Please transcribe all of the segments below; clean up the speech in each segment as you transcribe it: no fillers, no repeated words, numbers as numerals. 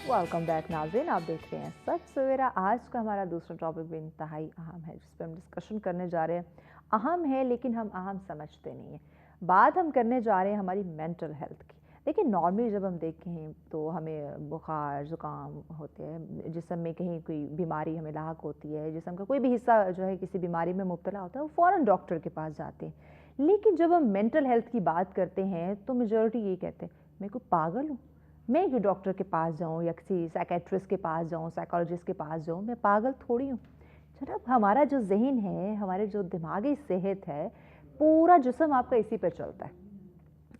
Welcome back नाज़रीन, आप देख रहे हैं सच सवेरा। आज का हमारा दूसरा टॉपिक भी इंतहाई अहम है, जिस पर हम डिस्कशन करने जा रहे हैं। अहम है लेकिन हम अहम समझते नहीं हैं। बात हम करने जा रहे हैं हमारी मेंटल हेल्थ की। देखिए, नॉर्मली जब हम देखें तो हमें बुखार ज़ुकाम होते हैं, जिस्म में कहीं कोई बीमारी हमें लाहक होती है, जिस्म का कोई भी हिस्सा जो है किसी बीमारी में मुब्तला होता है, वो फ़ौरन डॉक्टर के पास जाते हैं। लेकिन जब हम मेंटल हेल्थ की बात करते हैं तो मेजॉरिटी ये कहते हैं, मैं कोई पागल हूँ, मैं क्यों डॉक्टर के पास जाऊँ या किसी साइकेट्रिस्ट के पास जाऊँ, साइकोलॉजिस्ट के पास जाऊँ, मैं पागल थोड़ी हूँ। जनाब, हमारा जो ज़हन है, हमारे जो दिमागी सेहत है, पूरा जिस्म आपका इसी पर चलता है।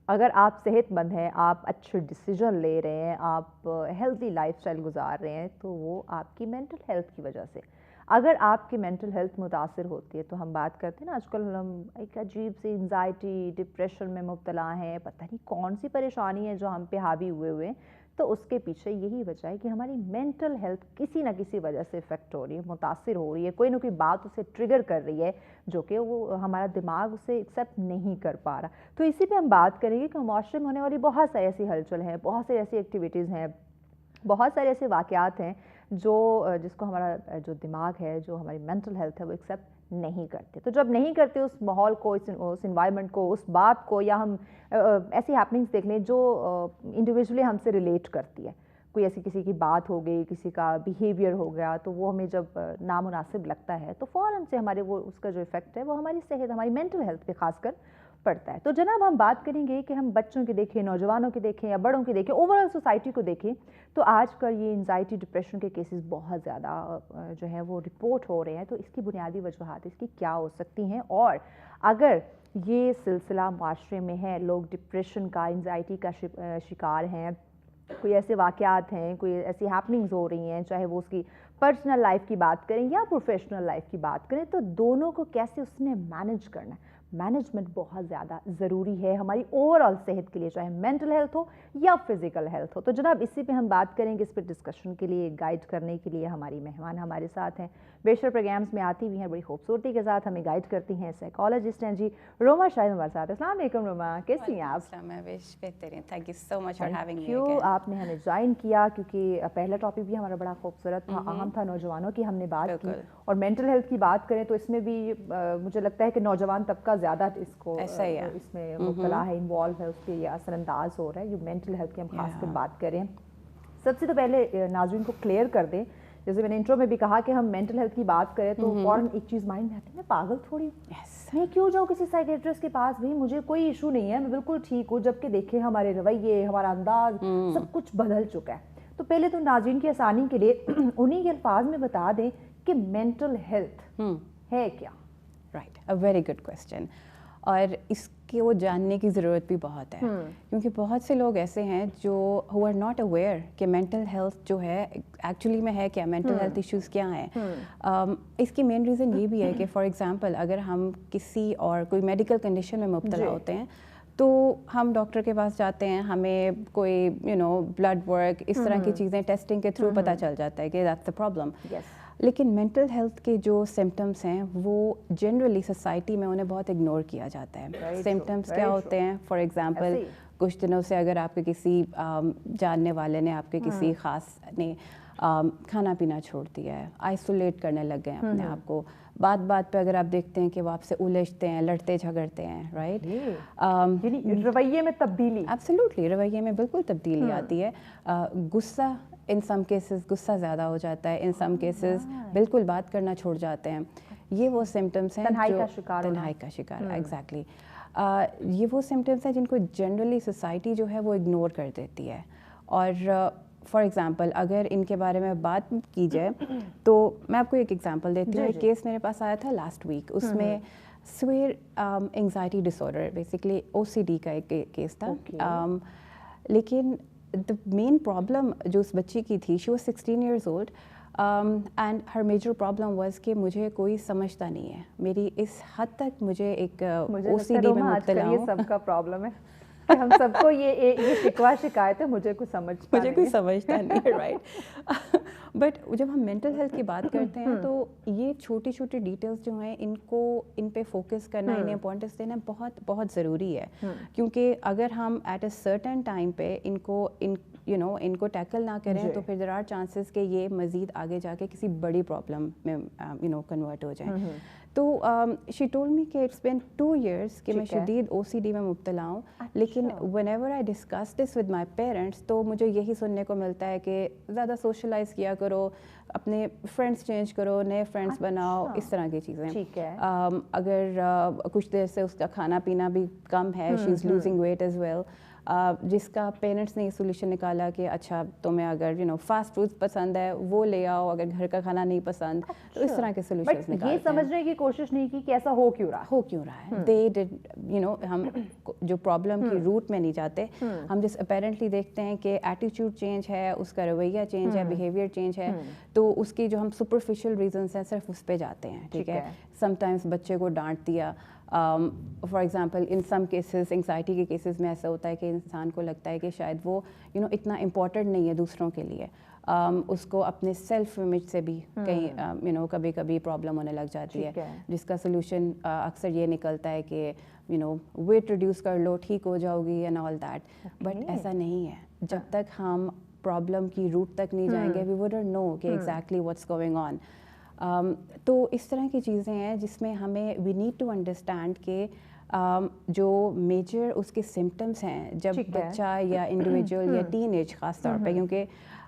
अगर आप सेहतमंद हैं, आप अच्छे डिसीजन ले रहे हैं, आप हेल्दी लाइफस्टाइल गुजार रहे हैं, तो वो आपकी मेंटल हेल्थ की वजह से। अगर आपकी मेंटल हेल्थ मुतासिर होती है तो हम बात करते हैं ना, आजकल हम एक अजीब सी एंजाइटी डिप्रेशन में मुब्तला हैं, पता नहीं कौन सी परेशानी है जो हम पे हावी हुए हुए हैं। तो उसके पीछे यही वजह है कि हमारी मेंटल हेल्थ किसी ना किसी वजह से इफ़ेक्ट हो रही है, मुतासिर हो रही है, कोई ना कोई बात उसे ट्रिगर कर रही है जो कि वो हमारा दिमाग उसे एक्सेप्ट नहीं कर पा रहा। तो इसी पे हम बात करेंगे कि माशरे में होने वाली बहुत सारी ऐसी हलचल हैं, बहुत सारी ऐसी एक्टिविटीज़ हैं, बहुत सारे ऐसे वाक़यात हैं जो जिसको हमारा जो दिमाग है, जो हमारी मेंटल हेल्थ है, वो एक्सेप्ट नहीं करते। तो जब नहीं करते उस माहौल को, उस एनवायरनमेंट को, उस बात को, या हम ऐसी हैपनिंग्स देख लें जो इंडिविजुअली हमसे रिलेट करती है। कोई ऐसी किसी की बात हो गई, किसी का बिहेवियर हो गया, तो वो हमें जब नामुनासिब लगता है तो फ़ौरन से हमारे वो उसका जो इफ़ेक्ट है वो हमारी सेहत, हमारी मेंटल हेल्थ पे ख़ासकर पड़ता है। तो जनाब, हम बात करेंगे कि हम बच्चों की देखें, नौजवानों की देखें या बड़ों की देखें, ओवरऑल सोसाइटी को देखें, तो आजकल ये एंजाइटी डिप्रेशन के केसेस बहुत ज़्यादा जो है वो रिपोर्ट हो रहे हैं। तो इसकी बुनियादी वजूहात इसकी क्या हो सकती हैं, और अगर ये सिलसिला माशरे में है, लोग डिप्रेशन का, एंजाइटी का शिकार हैं, कोई ऐसे वाक़यात हैं, कोई ऐसी हैपनिंग्स हो रही हैं, चाहे वो उसकी पर्सनल लाइफ की बात करें या प्रोफेशनल लाइफ की बात करें, तो दोनों को कैसे उसने मैनेज करना है। मैनेजमेंट बहुत ज़्यादा ज़रूरी है हमारी ओवरऑल सेहत के लिए, चाहे मेंटल हेल्थ हो या फिज़िकल हेल्थ हो। तो जनाब, इसी पे हम बात करेंगे। इस पर डिस्कशन के लिए, गाइड करने के लिए हमारी मेहमान हमारे साथ हैं। बेशर प्रोग्राम्स में आती हुई हैं, बड़ी खूबसूरती के साथ हमें गाइड करती हैं, साइकोलॉजिस्ट हैं जी रोमा शाहिद हमारे साथ। अस्सलाम वालेकुम रोमा, कैसी हैं आप? बेहतरीन, thank you so much for having me क्यों अगेन। आपने हमें ज्वाइन किया, क्योंकि पहला टॉपिक भी हमारा बड़ा खूबसूरत था, अहम था, नौजवानों की हमने बात की, और मेंटल हेल्थ की बात करें तो इसमें भी मुझे लगता है कि नौजवान तबका ज़्यादा इसको इसमें मुब्तला है, इन्वॉल्व है, उसके ये असरअंदाज हो रहा है। ये मेंटल हेल्थ की हम खासकर बात करें। सबसे तो पहले नाज़रीन को क्लियर कर दें, जैसे मैंने इंट्रो में भी कहा कि हम मेंटल हेल्थ की बात करें तो फ़ौरन एक चीज़ माइंड में आती है, मैं पागल थोड़ी हूँ, मैं क्यों जाऊँ किसी साइकेट्रिस्ट के पास, भी मुझे कोई इशू नहीं है, मैं बिल्कुल ठीक हूँ। जबकि देखें हमारे रवैये, हमारा अंदाज, सब कुछ बदल चुका है। तो पहले तो नाज़रीन की आसानी के लिए उन्हीं के अल्फाज में बता दें कि मेंटल हेल्थ है क्या। Right, a very good question. और इसके वो जानने की ज़रूरत भी बहुत है, क्योंकि बहुत से लोग ऐसे हैं जो हु आर नॉट अवेयर कि मेंटल हेल्थ जो है एक्चुअली में है क्या, मेंटल हेल्थ इश्यूज़ क्या हैं। इसकी मेन रीज़न ये भी है कि फॉर एग्जांपल अगर हम किसी और कोई मेडिकल कंडीशन में मुब्तला होते हैं तो हम डॉक्टर के पास जाते हैं, हमें कोई ब्लड वर्क, इस तरह की चीज़ें टेस्टिंग के थ्रू पता चल जाता है कि दैट्स द प्रॉब्लम। लेकिन मेंटल हेल्थ के जो सिम्टम्स हैं वो जनरली सोसाइटी में उन्हें बहुत इग्नोर किया जाता है। सिम्टम्स क्या होते हैं? फॉर एग्जांपल, कुछ दिनों से अगर आपके किसी जानने वाले ने, आपके किसी ख़ास ने खाना पीना छोड़ दिया है, आइसोलेट करने लग गए हैं अपने आप को, बात बात पे अगर आप देखते हैं कि वो आपसे उलझते हैं, लड़ते झगड़ते हैं, राइट, रवैये में तब्दीली, एब्सोल्युटली रवैये में बिल्कुल तब्दीली आती है। गुस्सा, इन सम केसेस गुस्सा ज़्यादा हो जाता है, इन सम केसेस बिल्कुल बात करना छोड़ जाते हैं। ये वो सिम्टम्स हैं, तन्हाई का शिकार एग्जैक्टली। ये वो सिम्टम्स हैं जिनको जनरली सोसाइटी जो है वो इग्नोर कर देती है। और फॉर एग्ज़ाम्पल अगर इनके बारे में बात की जाए तो मैं आपको एक एग्जांपल देती हूँ। एक केस मेरे पास आया था लास्ट वीक, उसमें severe anxiety disorder, basically OCD का एक केस था। लेकिन द मेन प्रॉब्लम जो उस बच्ची की थी, she was 16 years old, and her major problem was कि मुझे कोई समझता नहीं है। मेरी इस हद तक मुझे एक OCD में मुब्तला हूँ। सबका प्रॉब्लम है कि हम सबको ये शिकवा शिकायत है, मुझे कोई समझता नहीं है, राइट। बट जब हम मेंटल हेल्थ की बात करते हैं तो ये छोटी छोटी डिटेल्स जो हैं इन पे फोकस करना, इन्हें इंपॉर्टेंस देना बहुत बहुत ज़रूरी है। क्योंकि अगर हम एट अ सर्टेन टाइम पे यू नो इनको टैकल ना करें तो फिर देयर आर चांसेस कि ये मज़ीद आगे जाके किसी बड़ी प्रॉब्लम में यू नो कन्वर्ट हो जाए. तो शी टोल्ड मी कि इट्स बिन 2 years कि मैं शदीद OCD में मुब्तला हूँ. लेकिन whenever I discuss this with my parents तो मुझे यही सुनने को मिलता है कि ज़्यादा सोशलाइज किया करो, अपने फ्रेंड्स चेंज करो, नए फ्रेंड्स बनाओ, इस तरह की चीज़ें. ठीक है. अगर कुछ देर से उसका खाना पीना भी कम है, she is losing weight as well, जिसका पेरेंट्स ने ये सोल्यूशन निकाला कि अच्छा तुम्हें अगर यू नो फास्ट फूड पसंद है वो ले आओ, अगर घर का खाना नहीं पसंद तो इस तरह के सोल्यूशंस निकालते हैं. ये समझने की कोशिश नहीं की कि ऐसा हो क्यों रहा है. दे डिड यू नो हम जो प्रॉब्लम की रूट में नहीं जाते, हम जिस अपेरेंटली देखते हैं कि एटीट्यूड चेंज है, उसका रवैया चेंज है, बिहेवियर चेंज है, तो उसकी जो हम सुपरफिशियल रीजंस हैं सिर्फ उस पे जाते हैं. ठीक है. समटाइम्स बच्चे को डांट दिया, for example in some cases anxiety के केसेस में ऐसा होता है कि इंसान को लगता है कि शायद वो यू नो इतना इम्पोर्टेंट नहीं है दूसरों के लिए, उसको अपने सेल्फ इमेज से भी कहीं यू नो कभी कभी प्रॉब्लम होने लग जाती है, जिसका सोल्यूशन अक्सर ये निकलता है कि यू नो वेट रिड्यूस कर लो, ठीक हो जाओगी एंड ऑल दैट. बट ऐसा नहीं है. जब तक हम प्रॉब्लम की रूट तक नहीं जाएंगे वी वुडंट नो कि एग्जैक्टली व्हाट्स गोइंग ऑन. तो इस तरह की चीज़ें हैं जिसमें हमें वी नीड टू अंडरस्टैंड कि जो मेजर उसके सिम्टम्स हैं जब बच्चा या इंडिविजुअल या टीनेज ख़ास तौर पे, क्योंकि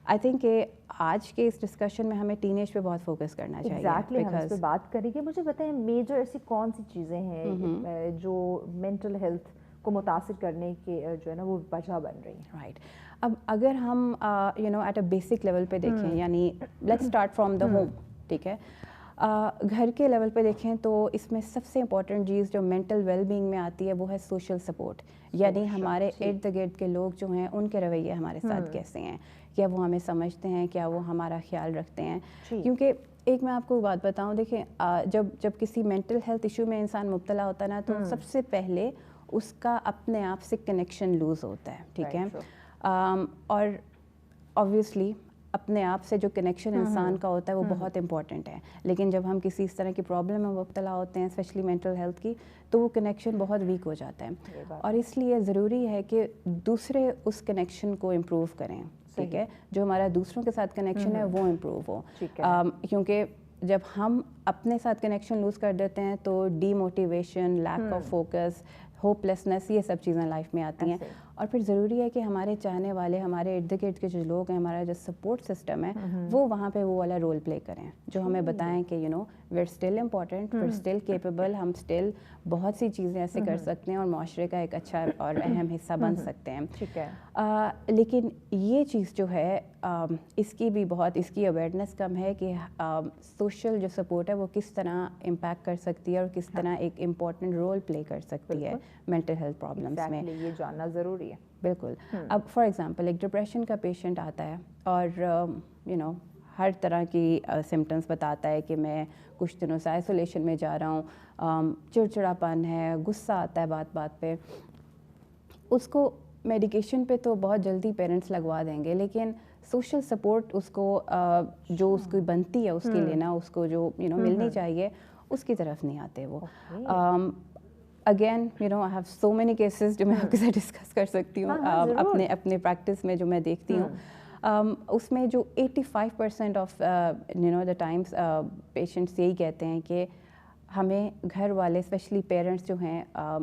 आई थिंक कि आज के इस डिस्कशन में हमें टीनेज पे बहुत फोकस करना चाहिए. एग्जैक्टली हम इस पे बात करेंगे. मुझे बताएं मेजर ऐसी कौन सी चीज़ें हैं जो मेंटल हेल्थ को मुतासिर करने के जो है ना वो वजह बन रही हैं. राइट. अब अगर हम you know at a basic level पे देखें, यानी let's start from the home. ठीक है. घर के लेवल पे देखें तो इसमें सबसे इम्पॉर्टेंट चीज़ जो मेंटल वेलबींग में आती है वो है सोशल सपोर्ट. यानी हमारे इर्द गिर्द के लोग जो हैं उनके रवैये हमारे साथ कैसे हैं, क्या वो हमें समझते हैं, क्या वो हमारा ख्याल रखते हैं. क्योंकि एक मैं आपको बात बताऊं, देखें जब किसी मेंटल हेल्थ इशू में इंसान मुब्तला होता है ना तो सबसे पहले उसका अपने आप से कनेक्शन लूज़ होता है. ठीक है. और ऑब्वियसली अपने आप से जो कनेक्शन इंसान का होता है वो बहुत इंपॉर्टेंट है. लेकिन जब हम किसी इस तरह की प्रॉब्लम में मुब्तला होते हैं, स्पेशली मेंटल हेल्थ की, तो वो कनेक्शन बहुत वीक हो जाता है. और इसलिए ज़रूरी है कि दूसरे उस कनेक्शन को इम्प्रूव करें. ठीक है. जो हमारा दूसरों के साथ कनेक्शन है वो इम्प्रूव हो. क्योंकि जब हम अपने साथ कनेक्शन लूज़ कर देते हैं तो demotivation, lack of focus, hopelessness, ये सब चीज़ें लाइफ में आती हैं. और फिर ज़रूरी है कि हमारे चाहने वाले, हमारे इर्द गिर्द के जो लोग हैं, हमारा जो सपोर्ट सिस्टम है वो वहाँ पे वो वाला रोल प्ले करें, जो हमें बताएं कि you know we are still important, we are still capable, हम स्टिल बहुत सी चीज़ें ऐसे कर सकते हैं और माशरे का एक अच्छा और अहम हिस्सा बन सकते हैं. ठीक है. लेकिन ये चीज़ जो है इसकी अवेयरनेस कम है कि सोशल जो सपोर्ट है वो किस तरह इम्पैक्ट कर सकती है और किस तरह एक इम्पॉर्टेंट रोल प्ले कर सकती है मेंटल हेल्थ प्रॉब्लम्स में. ये जानना ज़रूरी है. बिल्कुल. अब फॉर एग्जांपल एक डिप्रेशन का पेशेंट आता है और यू नो हर तरह की सिम्टम्स बताता है कि मैं कुछ दिनों से आइसोलेशन में जा रहा हूँ, चिड़चिड़ापन है, गुस्सा आता है बात बात पे. उसको मेडिकेशन पे तो बहुत जल्दी पेरेंट्स लगवा देंगे, लेकिन सोशल सपोर्ट उसको जो उसकी बनती है उसके लिए ना, उसको जो यू नो मिलनी चाहिए उसकी तरफ नहीं आते वो. Again you no I have so many cases जो मैं आपके साथ डिस्कस कर सकती हूँ अपने प्रैक्टिस में जो मैं देखती हूँ. उसमें जो 85% of you know the times patients यही कहते हैं कि हमें घर वाले स्पेशली पेरेंट्स जो हैं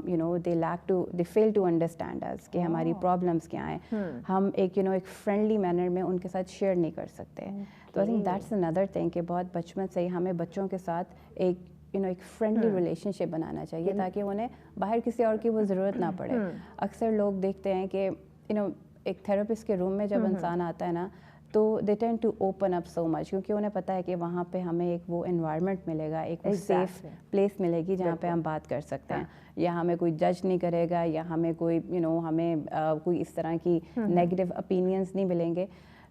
you know they fail to understand us कि हमारी प्रॉब्लम्स क्या हैं. हम एक यू नो एक फ्रेंडली मैनर में उनके साथ शेयर नहीं कर सकते. तो I think that's another thing कि बहुत बचपन से ही हमें बच्चों के साथ एक यू नो एक फ्रेंडली रिलेशनशिप बनाना चाहिए ताकि उन्हें बाहर किसी और की वो ज़रूरत ना पड़े. अक्सर लोग देखते हैं कि यू नो एक थेरेपिस्ट के रूम में जब इंसान आता है ना तो they tend to open up so much, क्योंकि उन्हें पता है कि वहाँ पे हमें एक वो एनवायरनमेंट मिलेगा, एक सेफ प्लेस मिलेगी जहाँ पे हम बात कर सकते हैं. या हमें कोई जज नहीं करेगा, या हमें कोई यू नो हमें कोई इस तरह की नेगेटिव ओपिनियंस नहीं मिलेंगे.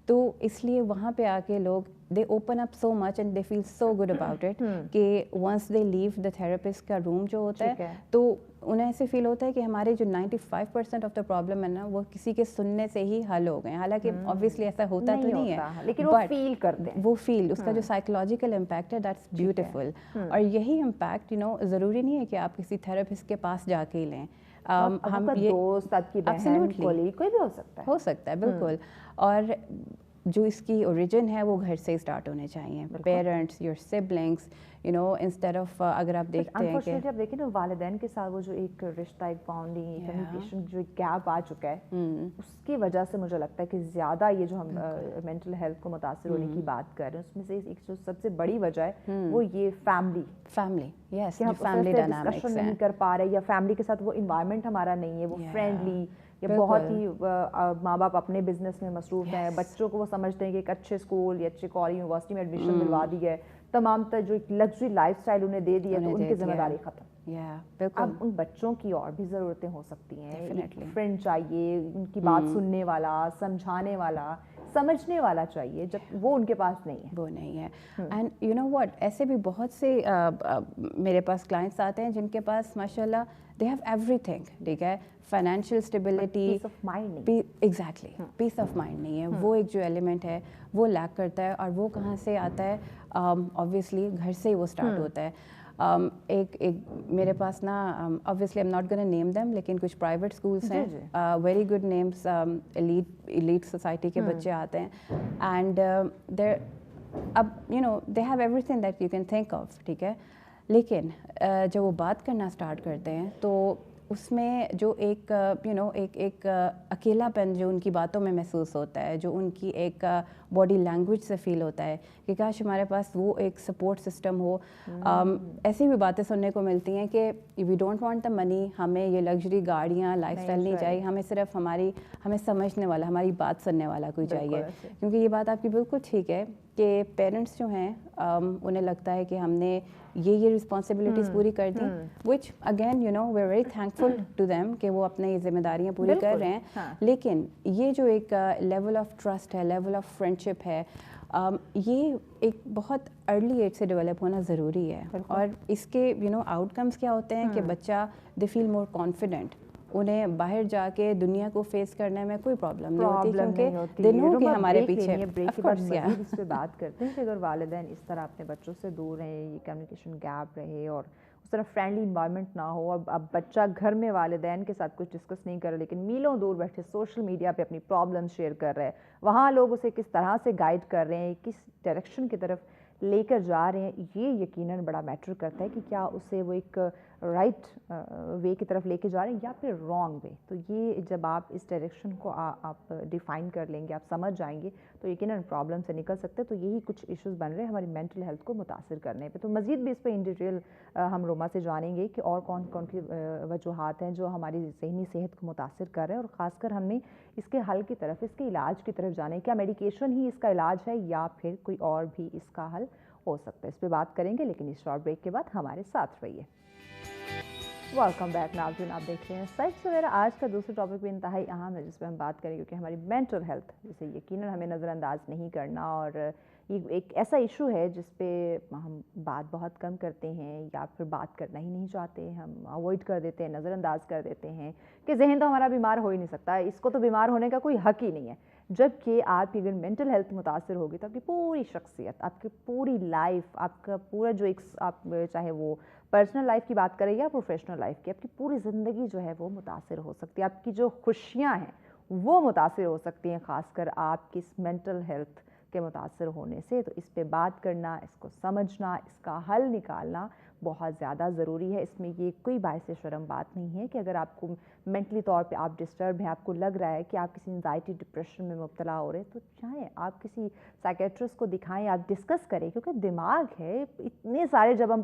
तो इसलिए वहाँ पे आके लोग they open up so much and they feel so good about it कि once they leave the therapist का रूम जो होता है तो उन्हें ऐसे फील होता है कि हमारे जो 95% ऑफ द प्रॉब्लम है ना वो किसी के सुनने से ही हल हो गए. हालांकि ऑब्वियसली ऐसा होता तो नहीं है, लेकिन वो फील करते हैं. वो फील उसका जो साइकोलॉजिकल इम्पैक्ट है दैट्स ब्यूटीफुल. और यही इम्पैक्ट यू नो ज़रूरी नहीं है कि आप किसी थेरेपिस्ट के पास जाके ही लें. हम ये दोस्त, आपकी बहन, कोलीग, कोई भी हो सकता है बिल्कुल। और जो इसकी ओरिजिन है वो घर से स्टार्ट होने चाहिए, parents, your siblings, you know, instead of अगर आप देखते हैं कि आप देखें ना वालिदैन के साथ वो जो एक रिश्ता, एक बॉन्डिंग, कम्युनिकेशन जो एक गैप आ चुका है, उसकी वजह से मुझे लगता है कि ज़्यादा ये जो हम मेंटल हेल्थ को मुतासर होने की बात कर रहे हैं, उसमें से एक जो सबसे बड़ी वजह है वो ये फैमिली, यस, कि हम फैमिली डिस्कशन नहीं कर पा रहे, या फैमिली के साथ वो इन्वायरमेंट हमारा नहीं है, वो फ्रेंडली, या बहुत ही माँ बाप अपने बिजनेस में मसरूफ हैं, बच्चों को वो समझते हैं कि एक अच्छे स्कूल या अच्छे कॉलेज यूनिवर्सिटी में एडमिशन दिलवा दी है, तमाम तर जो एक लग्जरी लाइफस्टाइल उन्हें दे दी है, तो उनकी जिम्मेदारी खत्म। अब उन बच्चों की और भी ज़रूरतें हो सकती हैं, फ्रेंड चाहिए, उनकी बात सुनने वाला, समझाने वाला, समझने वाला चाहिए, जब वो उनके पास नहीं है, वो नहीं है। एंड यू नो व्हाट, ऐसे भी बहुत से मेरे पास क्लाइंट्स आते हैं जिनके पास माशाल्लाह दे हैव एवरीथिंग, ठीक है, financial stability, peace of mind नहीं, एग्जैक्टली पीस ऑफ माइंड नहीं है, वो एक जो एलिमेंट है वो लैक करता है। और वो कहाँ से आता है? ऑब्वियसली घर से ही वो स्टार्ट होता है। एक मेरे पास ना, obviously I am not gonna name them, लेकिन कुछ प्राइवेट स्कूल्स हैं, very good names, elite society के बच्चे आते हैं, एंड देयर, अब you know they have everything that you can think of, ठीक है, लेकिन जब वो बात करना स्टार्ट करते हैं तो उसमें जो एक यू नो एक अकेलापन जो उनकी बातों में महसूस होता है, जो उनकी एक बॉडी लैंग्वेज से फील होता है कि काश हमारे पास वो एक सपोर्ट सिस्टम हो। ऐसी भी बातें सुनने को मिलती हैं कि we don't want the money, हमें ये लग्जरी गाड़ियाँ, लाइफस्टाइल नहीं चाहिए, हमें सिर्फ हमें समझने वाला, हमारी बात सुनने वाला कोई चाहिए। क्योंकि ये बात आपकी बिल्कुल ठीक है कि पेरेंट्स जो हैं उन्हें लगता है कि हमने ये रिस्पॉन्सिबिलिटीज़ पूरी कर दी, which again you know we are very thankful to them कि वो अपने ये जिम्मेदारियाँ पूरी कर रहे हैं। लेकिन ये जो एक लेवल ऑफ ट्रस्ट है, लेवल ऑफ फ्रेंडशिप है, ये एक बहुत अर्ली एज से डेवलप होना ज़रूरी है। और इसके यू नो आउटकम्स क्या होते हैं कि बच्चा दे फील मोर कॉन्फिडेंट, उन्हें बाहर जाके दुनिया को फेस करने में कोई प्रॉब्लम नहीं होती, क्योंकि दे नो कि हमारे पीछे इस पे बात करते हैं कि अगर वालिदैन इस तरह अपने बच्चों से दूर रहें, ये कम्युनिकेशन गैप रहे और उस तरह फ्रेंडली इन्वायरमेंट ना हो, अब बच्चा घर में वालिदैन के साथ कुछ डिस्कस नहीं कर रहा, लेकिन मीलों दूर बैठे सोशल मीडिया पे अपनी प्रॉब्लम शेयर कर रहे हैं, वहाँ लोग उसे किस तरह से गाइड कर रहे हैं, किस डायरेक्शन की तरफ लेकर जा रहे हैं, ये यकीनन बड़ा मैटर करता है कि क्या उसे वो एक राइट वे की तरफ लेके जा रहे हैं या फिर रॉन्ग वे। तो ये जब आप इस डायरेक्शन को आप डिफ़ाइन कर लेंगे, आप समझ जाएंगे, तो यकीनन प्रॉब्लम से निकल सकते हैं। तो यही कुछ इश्यूज़ बन रहे हैं हमारी मेंटल हेल्थ को मुतासिर करने पे। तो मज़ीद भी इस पर इन डिटेल हम रोमा से जानेंगे कि और कौन कौन की वजूहात हैं जो हमारी ज़हनी सेहत को मुतासिर कर रहे हैं, और ख़ासकर हमने इसके हल की तरफ, इसके इलाज की तरफ जाने, क्या मेडिकेशन ही इसका इलाज है या फिर कोई और भी इसका हल हो सकता है, इस पर बात करेंगे। लेकिन इस शॉर्ट ब्रेक के बाद हमारे साथ रहिए। वेलकम बैक नाज़रीन, आप देख रहे हैं सच सवेरा। आज का दूसरा टॉपिक भी इंतहाई अहम है जिस पर हम बात करेंगे, क्योंकि हमारी मेंटल हेल्थ, जिसे यकीनन हमें नज़रअंदाज नहीं करना, और ये एक ऐसा इशू है जिस पे हम बात बहुत कम करते हैं या फिर बात करना ही नहीं चाहते, हम अवॉइड कर देते हैं, नज़रअंदाज कर देते हैं कि जहन तो हमारा बीमार हो ही नहीं सकता, इसको तो बीमार होने का कोई हक ही नहीं है। जबकि आपकी अगर मेंटल हेल्थ मुतासर होगी तो आपकी पूरी शख्सियत, आपकी पूरी लाइफ, आपका पूरा जो एक आप चाहे वो पर्सनल लाइफ की बात करें या प्रोफेशनल लाइफ की, आपकी पूरी ज़िंदगी जो है वो मुतासर हो सकती है। आपकी जो खुशियाँ हैं वो मुतासर हो सकती हैं, ख़ासकर आपकी इस मेंटल हेल्थ के मुतासर होने से। तो इस पे बात करना, इसको समझना, इसका हल निकालना बहुत ज़्यादा ज़रूरी है। इसमें ये कोई बायस शर्म बात नहीं है कि अगर आपको मेंटली तौर पे आप डिस्टर्ब हैं, आपको लग रहा है कि आप किसी एंजाइटी डिप्रेशन में मुब्तला हो रहे हैं, तो चाहें आप किसी साइकेट्रिस्ट को दिखाएं, आप डिस्कस करें, क्योंकि दिमाग है, इतने सारे जब हम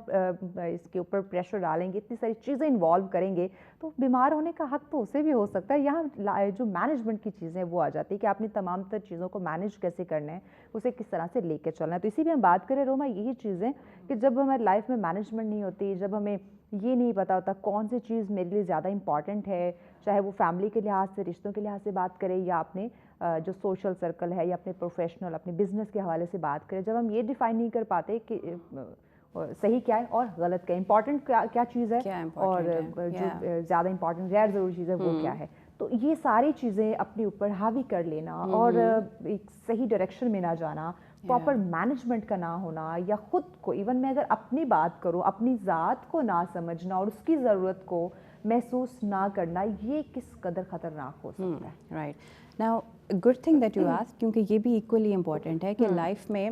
इसके ऊपर प्रेशर डालेंगे, इतनी सारी चीज़ें इन्वॉल्व करेंगे, तो बीमार होने का हक तो उसे भी हो सकता है। यहाँ जो मैनेजमेंट की चीज़ें वो आ जाती है कि आपने तमाम तर चीज़ों को मैनेज कैसे करना है, उसे किस तरह से लेकर चलना है। तो इसी भी हम बात करें रोमा, यही चीज़ें कि जब हमारी लाइफ में मैनेजमेंट नहीं होती, जब हमें ये नहीं पता होता कौन सी चीज़ मेरे लिए ज़्यादा इंपॉर्टेंट है, चाहे वो फैमिली के लिहाज से, रिश्तों के लिहाज से बात करें या अपने जो सोशल सर्कल है या अपने प्रोफेशनल, अपने बिजनेस के हवाले से बात करें, जब हम ये डिफ़ाइन नहीं कर पाते कि सही क्या है और गलत क्या है, इंपॉर्टेंट क्या चीज़ है और जो ज़्यादा इंपॉर्टेंट गैर ज़रूरी चीज़ है वो क्या है, तो ये सारी चीज़ें अपने ऊपर हावी कर लेना और एक सही डायरेक्शन में ना जाना, प्रॉपर मैनेजमेंट का ना होना, या ख़ुद को, इवन मैं अगर अपनी बात करूँ, अपनी ज़ात को ना समझना और उसकी ज़रूरत को محسوس نہ کرنا, یہ کس قدر خطرناک ہو سکتا ہے؟ Right now good thing that you ask, کیونکہ یہ بھی ایکولی امپورٹنٹ ہے کہ لائف میں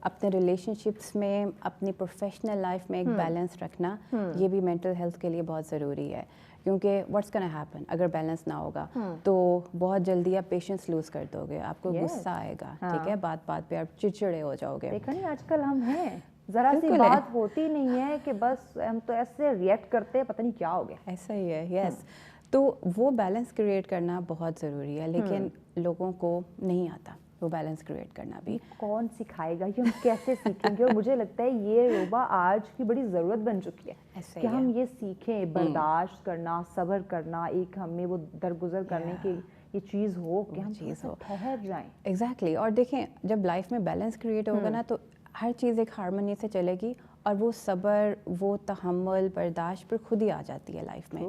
اپنے ریلیشن شپس میں, اپنی پروفیشنل لائف میں ایک بیلنس رکھنا, یہ بھی مینٹل ہیلتھ کے لیے بہت ضروری ہے. کیونکہ واٹس گونا ہیپن, اگر بیلنس نہ ہوگا تو بہت جلدی آپ پیشنس لوز کر دو گے, آپ کو غصہ آئے گا, ٹھیک ہے, بات بات پہ آپ چڑچڑے ہو جاؤ گے. دیکھا نہیں آج کل ہم ہیں, ذرا سی بات ہوتی نہیں ہے کہ بس ہم تو ایسے ریئیکٹ کرتے ہیں, پتہ نہیں کیا ہو گیا. ایسا ہی ہے, یس. تو وہ بیلنس کریٹ کرنا بہت ضروری ہے, لیکن لوگوں کو نہیں آتا وہ بیلنس کریٹ کرنا بھی. کون سکھائے گا, یہ ہم کیسے سیکھیں گے؟ اور مجھے لگتا ہے یہ روبا آج کی بڑی ضرورت بن چکی ہے کہ ہم یہ سیکھیں, برداشت کرنا, صبر کرنا, ایک ہم میں وہ درگزر کرنے کی یہ چیز ہو کہ ہم چیز ہو ٹھہر جائیں. ایگزیکٹلی. اور دیکھیں جب لائف میں بیلنس کریٹ ہوگا نا تو ہر چیز ایک ہارمونی سے چلے گی, اور وہ صبر, وہ تحمل, برداشت پر خود ہی آ جاتی ہے لائف میں.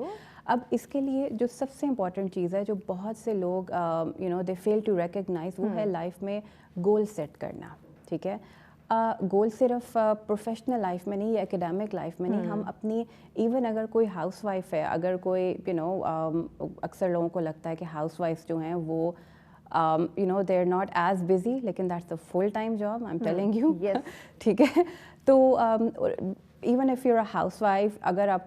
اب اس کے لیے جو سب سے امپورٹنٹ چیز ہے جو بہت سے لوگ دے فیل ٹو ریکگنائز, وہ ہے لائف میں گول سیٹ کرنا. ٹھیک ہے, گول صرف پروفیشنل لائف میں نہیں یا اکیڈیمک لائف میں نہیں, ہم اپنی ایون اگر کوئی ہاؤس وائف ہے, اگر کوئی اکثر لوگوں کو لگتا ہے کہ ہاؤس وائف جو ہیں وہ they are not as busy, لیکن that's a full time job, I'm telling you. ٹھیک ہے, تو even if you are house wife, اگر آپ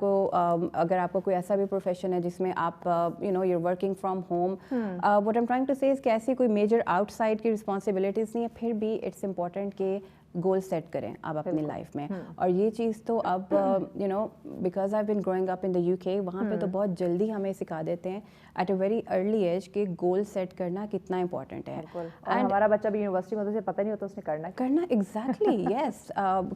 کو کوئی ایسا بھی پروفیشن ہے جس میں آپ you working from home, what I'm trying to say کہ ایسی کوئی میجر آؤٹ سائڈ کی رسپانسبلٹیز نہیں ہے, پھر بھی اٹس امپورٹنٹ کہ گول سیٹ کریں آپ اپنی لائف میں. اور یہ چیز تو اب because I been growing up in the UK, وہاں پہ تو بہت جلدی ہمیں سکھا دیتے ہیں at a very early age کہ گول سیٹ کرنا کتنا امپورٹنٹ ہے. اور ہمارا بچہ بھی یونیورسٹی میں سے پتہ نہیں ہوتا اس نے کرنا ایگزیکٹلی, یس.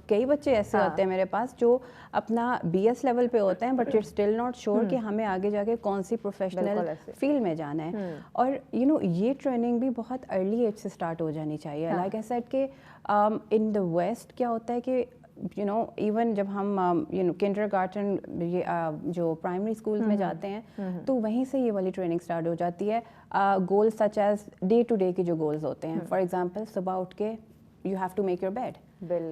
کئی بچے ایسے ہوتے ہیں میرے پاس جو اپنا BS لیول پہ ہوتے ہیں, but you still not sure کہ ہمیں آگے جا کے کون سی پروفیشنل فیلڈ میں جانا ہے. اور یہ ٹریننگ بھی بہت ارلی ایج سے اسٹارٹ ہو جانی چاہیے. لائک آئی سیڈ کہ ان دا ویسٹ کیا ہوتا ہے کہ ایون جب ہم کنڈر گارٹن جو پرائمری اسکولس میں جاتے ہیں تو وہیں سے یہ والی ٹریننگ اسٹارٹ ہو جاتی ہے. Goals such as day to day کے جو گولز ہوتے ہیں, فار ایگزامپل صبح اٹھ کے you have to make your bed,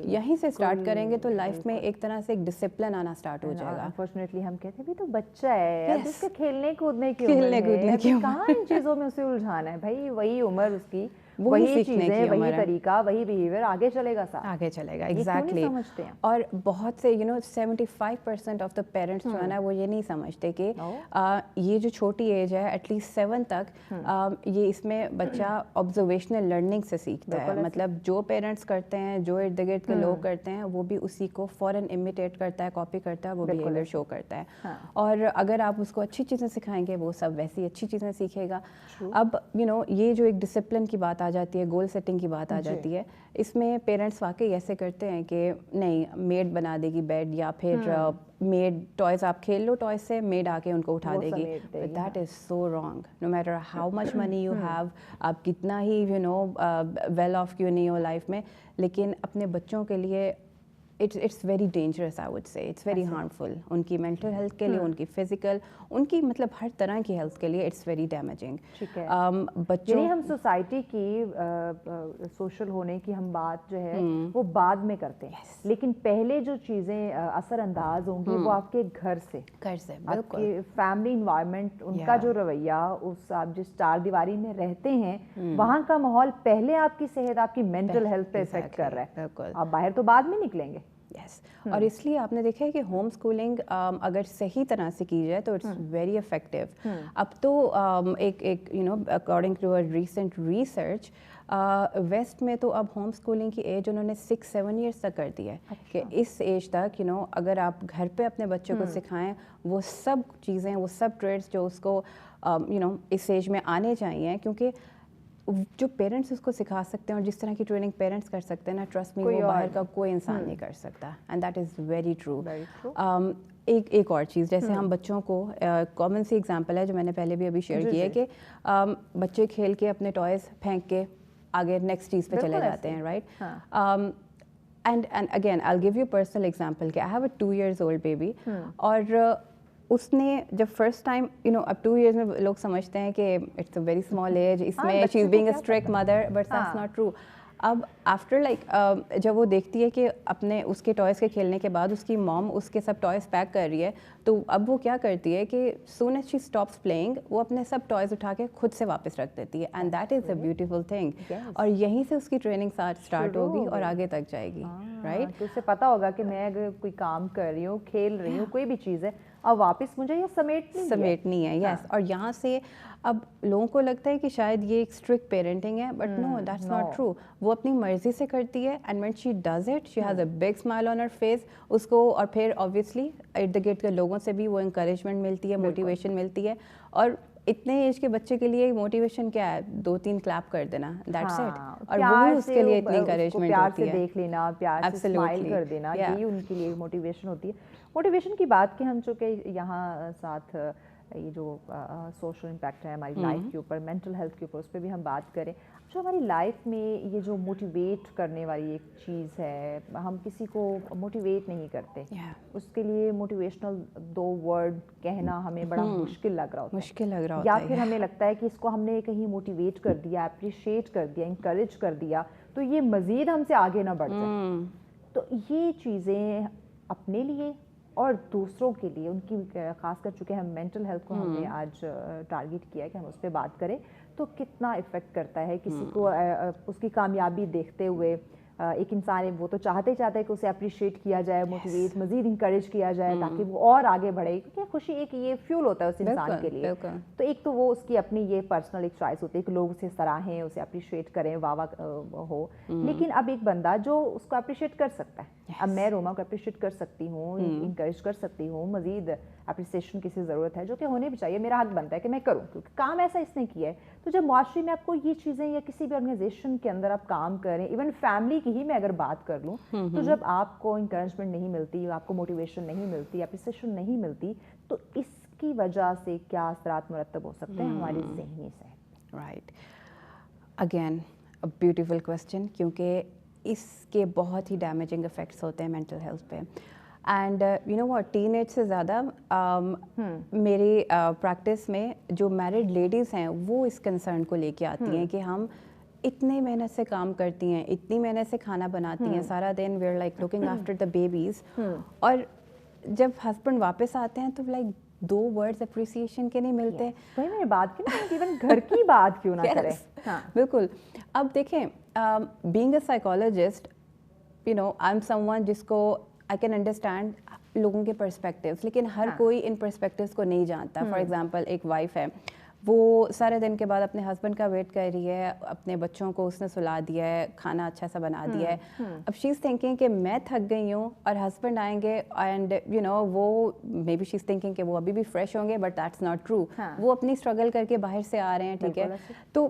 یہیں سے اسٹارٹ کریں گے تو لائف میں ایک طرح سے ایک ڈسپلن آنا اسٹارٹ ہو جائے گا. انفارچونیٹلی ہم کہتے ہیں تو بچہ ہے, اب اس کے کھیلنے کودنے کی عمر ہے, کہاں ان چیزوں میں اسے الجھانا ہے بھائی, وہی عمر اس کی, وہی چیزیں, وہی طریقہ, وہی بیہیویئر, آگے چلے گا ساتھ, آگے چلے گا. ایگزیکٹلی. اور بہت سے 75% آف دا پیرنٹس جو ہے نا وہ یہ نہیں سمجھتے کہ یہ جو چھوٹی ایج ہے ایٹ لیسٹ 7 تک, یہ اس میں بچہ آبزرویشنل لرننگ سے سیکھتا ہے. مطلب جو پیرنٹس کرتے ہیں, جو ارد گرد کے لوگ کرتے ہیں, وہ بھی اسی کو فوراً امیٹیٹ کرتا ہے, کاپی کرتا ہے, وہ بیہیویئر شو کرتا ہے. اور اگر آپ اس کو اچھی چیزیں سکھائیں گے وہ سب ویسی اچھی چیزیں سیکھے گا. اب یہ جو ایک ڈسپلن کی بات آ جاتی ہے, گول سیٹنگ کی بات آ جاتی ہے, اس میں پیرنٹس واقعی ایسے کرتے ہیں کہ نہیں میڈ بنا دے گی بیڈ, یا پھر میڈ ٹوائز آپ کھیل لو ٹوائز سے, میڈ آ کے ان کو اٹھا دے گی. But that is so wrong. No matter how much money you have, آپ کتنا ہی ویل آف کیوں نہیں ہو لائف میں, لیکن اپنے بچوں کے لیے it's very dangerous. I would say it's very harmful, ان کی مینٹل ہیلتھ کے لیے, ان کی فزیکل, ان کی مطلب ہر طرح کی ہیلتھ کے لیے اٹس ویری ڈیمیجنگ. بچوں ہم سوسائٹی کی سوشل ہونے کی ہم بات جو ہے وہ بعد میں کرتے ہیں, لیکن پہلے جو چیزیں اثر انداز ہوں گی وہ آپ کے گھر سے, آپ کے فیملی انوائرمنٹ, ان کا جو رویہ, اس آپ جس چار دیواری میں رہتے ہیں وہاں کا ماحول پہلے آپ کی صحت, آپ کی مینٹل ہیلتھ پہ افیکٹ کر رہا ہے. آپ باہر تو بعد میں نکلیں گے. یس. اور اس لیے آپ نے دیکھا ہے کہ ہوم اسکولنگ اگر صحیح طرح سے کی جائے تو اٹس ویری افیکٹو. اب تو ایک according to a recent research, West میں تو اب ہوم اسکولنگ کی ایج انہوں نے 6-7 ایئرس تک کر دی ہے کہ اس ایج تک اگر آپ گھر پہ اپنے بچوں کو سکھائیں وہ سب چیزیں, وہ سب ٹریڈس جو اس کو اس ایج میں آنے چاہیے, کیونکہ جو پیرنٹس اس کو سکھا سکتے ہیں اور جس طرح کی ٹریننگ پیرنٹس کر سکتے ہیں نا, ٹرسٹ می وہ باہر کا کوئی انسان نہیں کر سکتا. And that is very true. ایک اور چیز, جیسے ہم بچوں کو, کامن سی ایگزامپل ہے جو میں نے پہلے بھی ابھی شیئر کی ہے کہ بچے کھیل کے اپنے ٹوائز پھینک کے آگے نیکسٹ چیز پہ چلے جاتے ہیں, right. And again I will give you personal example کہ I have a 2 years old baby, اور اس نے جب فرسٹ ٹائم اب 2 years میں لوگ سمجھتے ہیں کہ it's a very small age, اس میں she is being a strict mother, but that's not true. اب آفٹر جب وہ دیکھتی ہے کہ اپنے اس کے ٹوائز کے کھیلنے کے بعد اس کی موم اس کے سب ٹوائز پیک کر رہی ہے, تو اب وہ کیا کرتی ہے کہ soon as she stops playing وہ اپنے سب ٹوائز اٹھا کے خود سے واپس رکھ دیتی ہے, and that is a beautiful thing. اور یہیں سے اس کی ٹریننگ اسٹارٹ ہوگی اور آگے تک جائے گی, رائٹ. تو اسے پتہ ہوگا کہ میں اگر کوئی کام کر رہی ہوں, کھیل رہی ہوں, کوئی بھی چیز ہے, اور واپس مجھے یہ سمیٹنی ہے. یس. اور یہاں سے اب لوگوں کو لگتا ہے کہ شاید یہ ایک اسٹرکٹ پیرنٹنگ ہے, but no, that's not true. وہ اپنی مرضی سے کرتی ہے, and when she does it she has a big smile on her face. اس کو اور پھر آبویسلی ارد گرد کے لوگوں سے بھی وہ انکریجمنٹ ملتی ہے, موٹیویشن ملتی ہے. اور اتنے ایج کے بچے کے لیے موٹیویشن کیا ہے, 2-3 کلیپ کر دینا, دیٹس اٹ. اور وہ بھی اس کے لیے اتنی انکریجمنٹ ہوتی ہے, پیار سے دیکھ لینا, پیار سے اسمائل کر دینا, یہی ان کے لیے موٹیویشن ہوتی ہے. موٹیویشن کی بات کی ہم, چونکہ یہاں ساتھ یہ جو سوشل امپیکٹ ہے ہماری لائف کے اوپر, مینٹل ہیلتھ کے اوپر, اس پہ بھی ہم بات کریں. جو ہماری لائف میں یہ جو موٹیویٹ کرنے والی ایک چیز ہے, ہم کسی کو موٹیویٹ نہیں کرتے, اس کے لیے موٹیویشنل 2 ورڈ کہنا ہمیں بڑا مشکل لگ رہا ہوتا ہے, یا پھر ہمیں لگتا ہے کہ اس کو ہم نے کہیں موٹیویٹ کر دیا, اپریشیٹ کر دیا, انکریج کر دیا, تو یہ مزید ہم سے آگے نہ بڑھ جائے. تو یہ چیزیں اپنے لیے اور دوسروں کے لیے, ان کی خاص کر چونکہ ہم مینٹل ہیلتھ کو ہم نے آج ٹارگیٹ کیا ہے کہ ہم اس پہ بات کریں, تو کتنا افیکٹ کرتا ہے کسی کو اس کی کامیابی دیکھتے ہوئے. ایک انسان ہے, وہ تو چاہتے ہے کہ اسے اپریشیٹ کیا جائے, موٹیویٹ, مزید انکریج کیا جائے تاکہ وہ اور آگے بڑھے, کیونکہ خوشی ایک یہ فیول ہوتا ہے اس انسان کے لیے. تو ایک تو وہ اس کی اپنی یہ پرسنل ایک چوائس ہوتی ہے کہ لوگ اسے سراہیں, اسے اپریشیٹ کریں, واہ واہ ہو. لیکن اب ایک بندہ جو اس کو اپریشیٹ کر سکتا ہے, اب میں روما کو اپریشیٹ کر سکتی ہوں, انکریج کر سکتی ہوں, مزید اپریسیشن کی ضرورت ہے جو کہ ہونے بھی چاہیے, میرا حق بنتا ہے کہ میں کروں کیونکہ کام ایسا اس نے کیا ہے. تو جب معاشرے میں آپ کو یہ چیزیں, یا کسی بھی آرگنائزیشن کے اندر آپ کام کریں, ایون فیملی کی ہی میں اگر بات کر لوں, تو جب آپ کو انکریجمنٹ نہیں ملتی, آپ کو موٹیویشن نہیں ملتی, اپریسیشن نہیں ملتی, تو اس کی وجہ سے کیا اثرات مرتب ہو سکتے ہیں ہماری ذہنی سے. رائٹ, اگین بیوٹیفل کویسچن, کیونکہ اس کے بہت ہی ڈیمیجنگ افیکٹس ہوتے ہیں مینٹل ہیلتھ پہ. And you know what, teen age سے زیادہ میری پریکٹس میں جو میرڈ لیڈیز ہیں وہ اس کنسرن کو لے کے آتی ہیں کہ ہم اتنے محنت سے کام کرتی ہیں, اتنی محنت سے کھانا بناتی ہیں سارا دن, we are like looking after the babies, اور جب ہسبینڈ واپس آتے ہیں تو لائک 2 ورڈز اپریسیشن کے نہیں ملتے. وہی میں نے بات کی نا, ایون گھر کی بات کیوں نہ کریں. بالکل. اب دیکھیں, being a psychologist, you know I am someone جس کو آئی کین انڈرسٹینڈ لوگوں کے پرسپیکٹیوز, لیکن ہر کوئی ان پرسپیکٹیوز کو نہیں جانتا. فار ایگزامپل, ایک وائف ہے, وہ سارے دن کے بعد اپنے ہسبینڈ کا ویٹ کر رہی ہے, اپنے بچوں کو اس نے سلا دیا ہے, کھانا اچھا سا بنا دیا ہے. اب شی از تھنکنگ کہ میں تھک گئی ہوں اور ہسبینڈ آئیں گے, اینڈ یو نو وہ may be she is thinking کہ وہ ابھی بھی فریش ہوں گے, بٹ دیٹس ناٹ ٹرو. وہ اپنی اسٹرگل کر کے باہر سے آ رہے ہیں, ٹھیک ہے. تو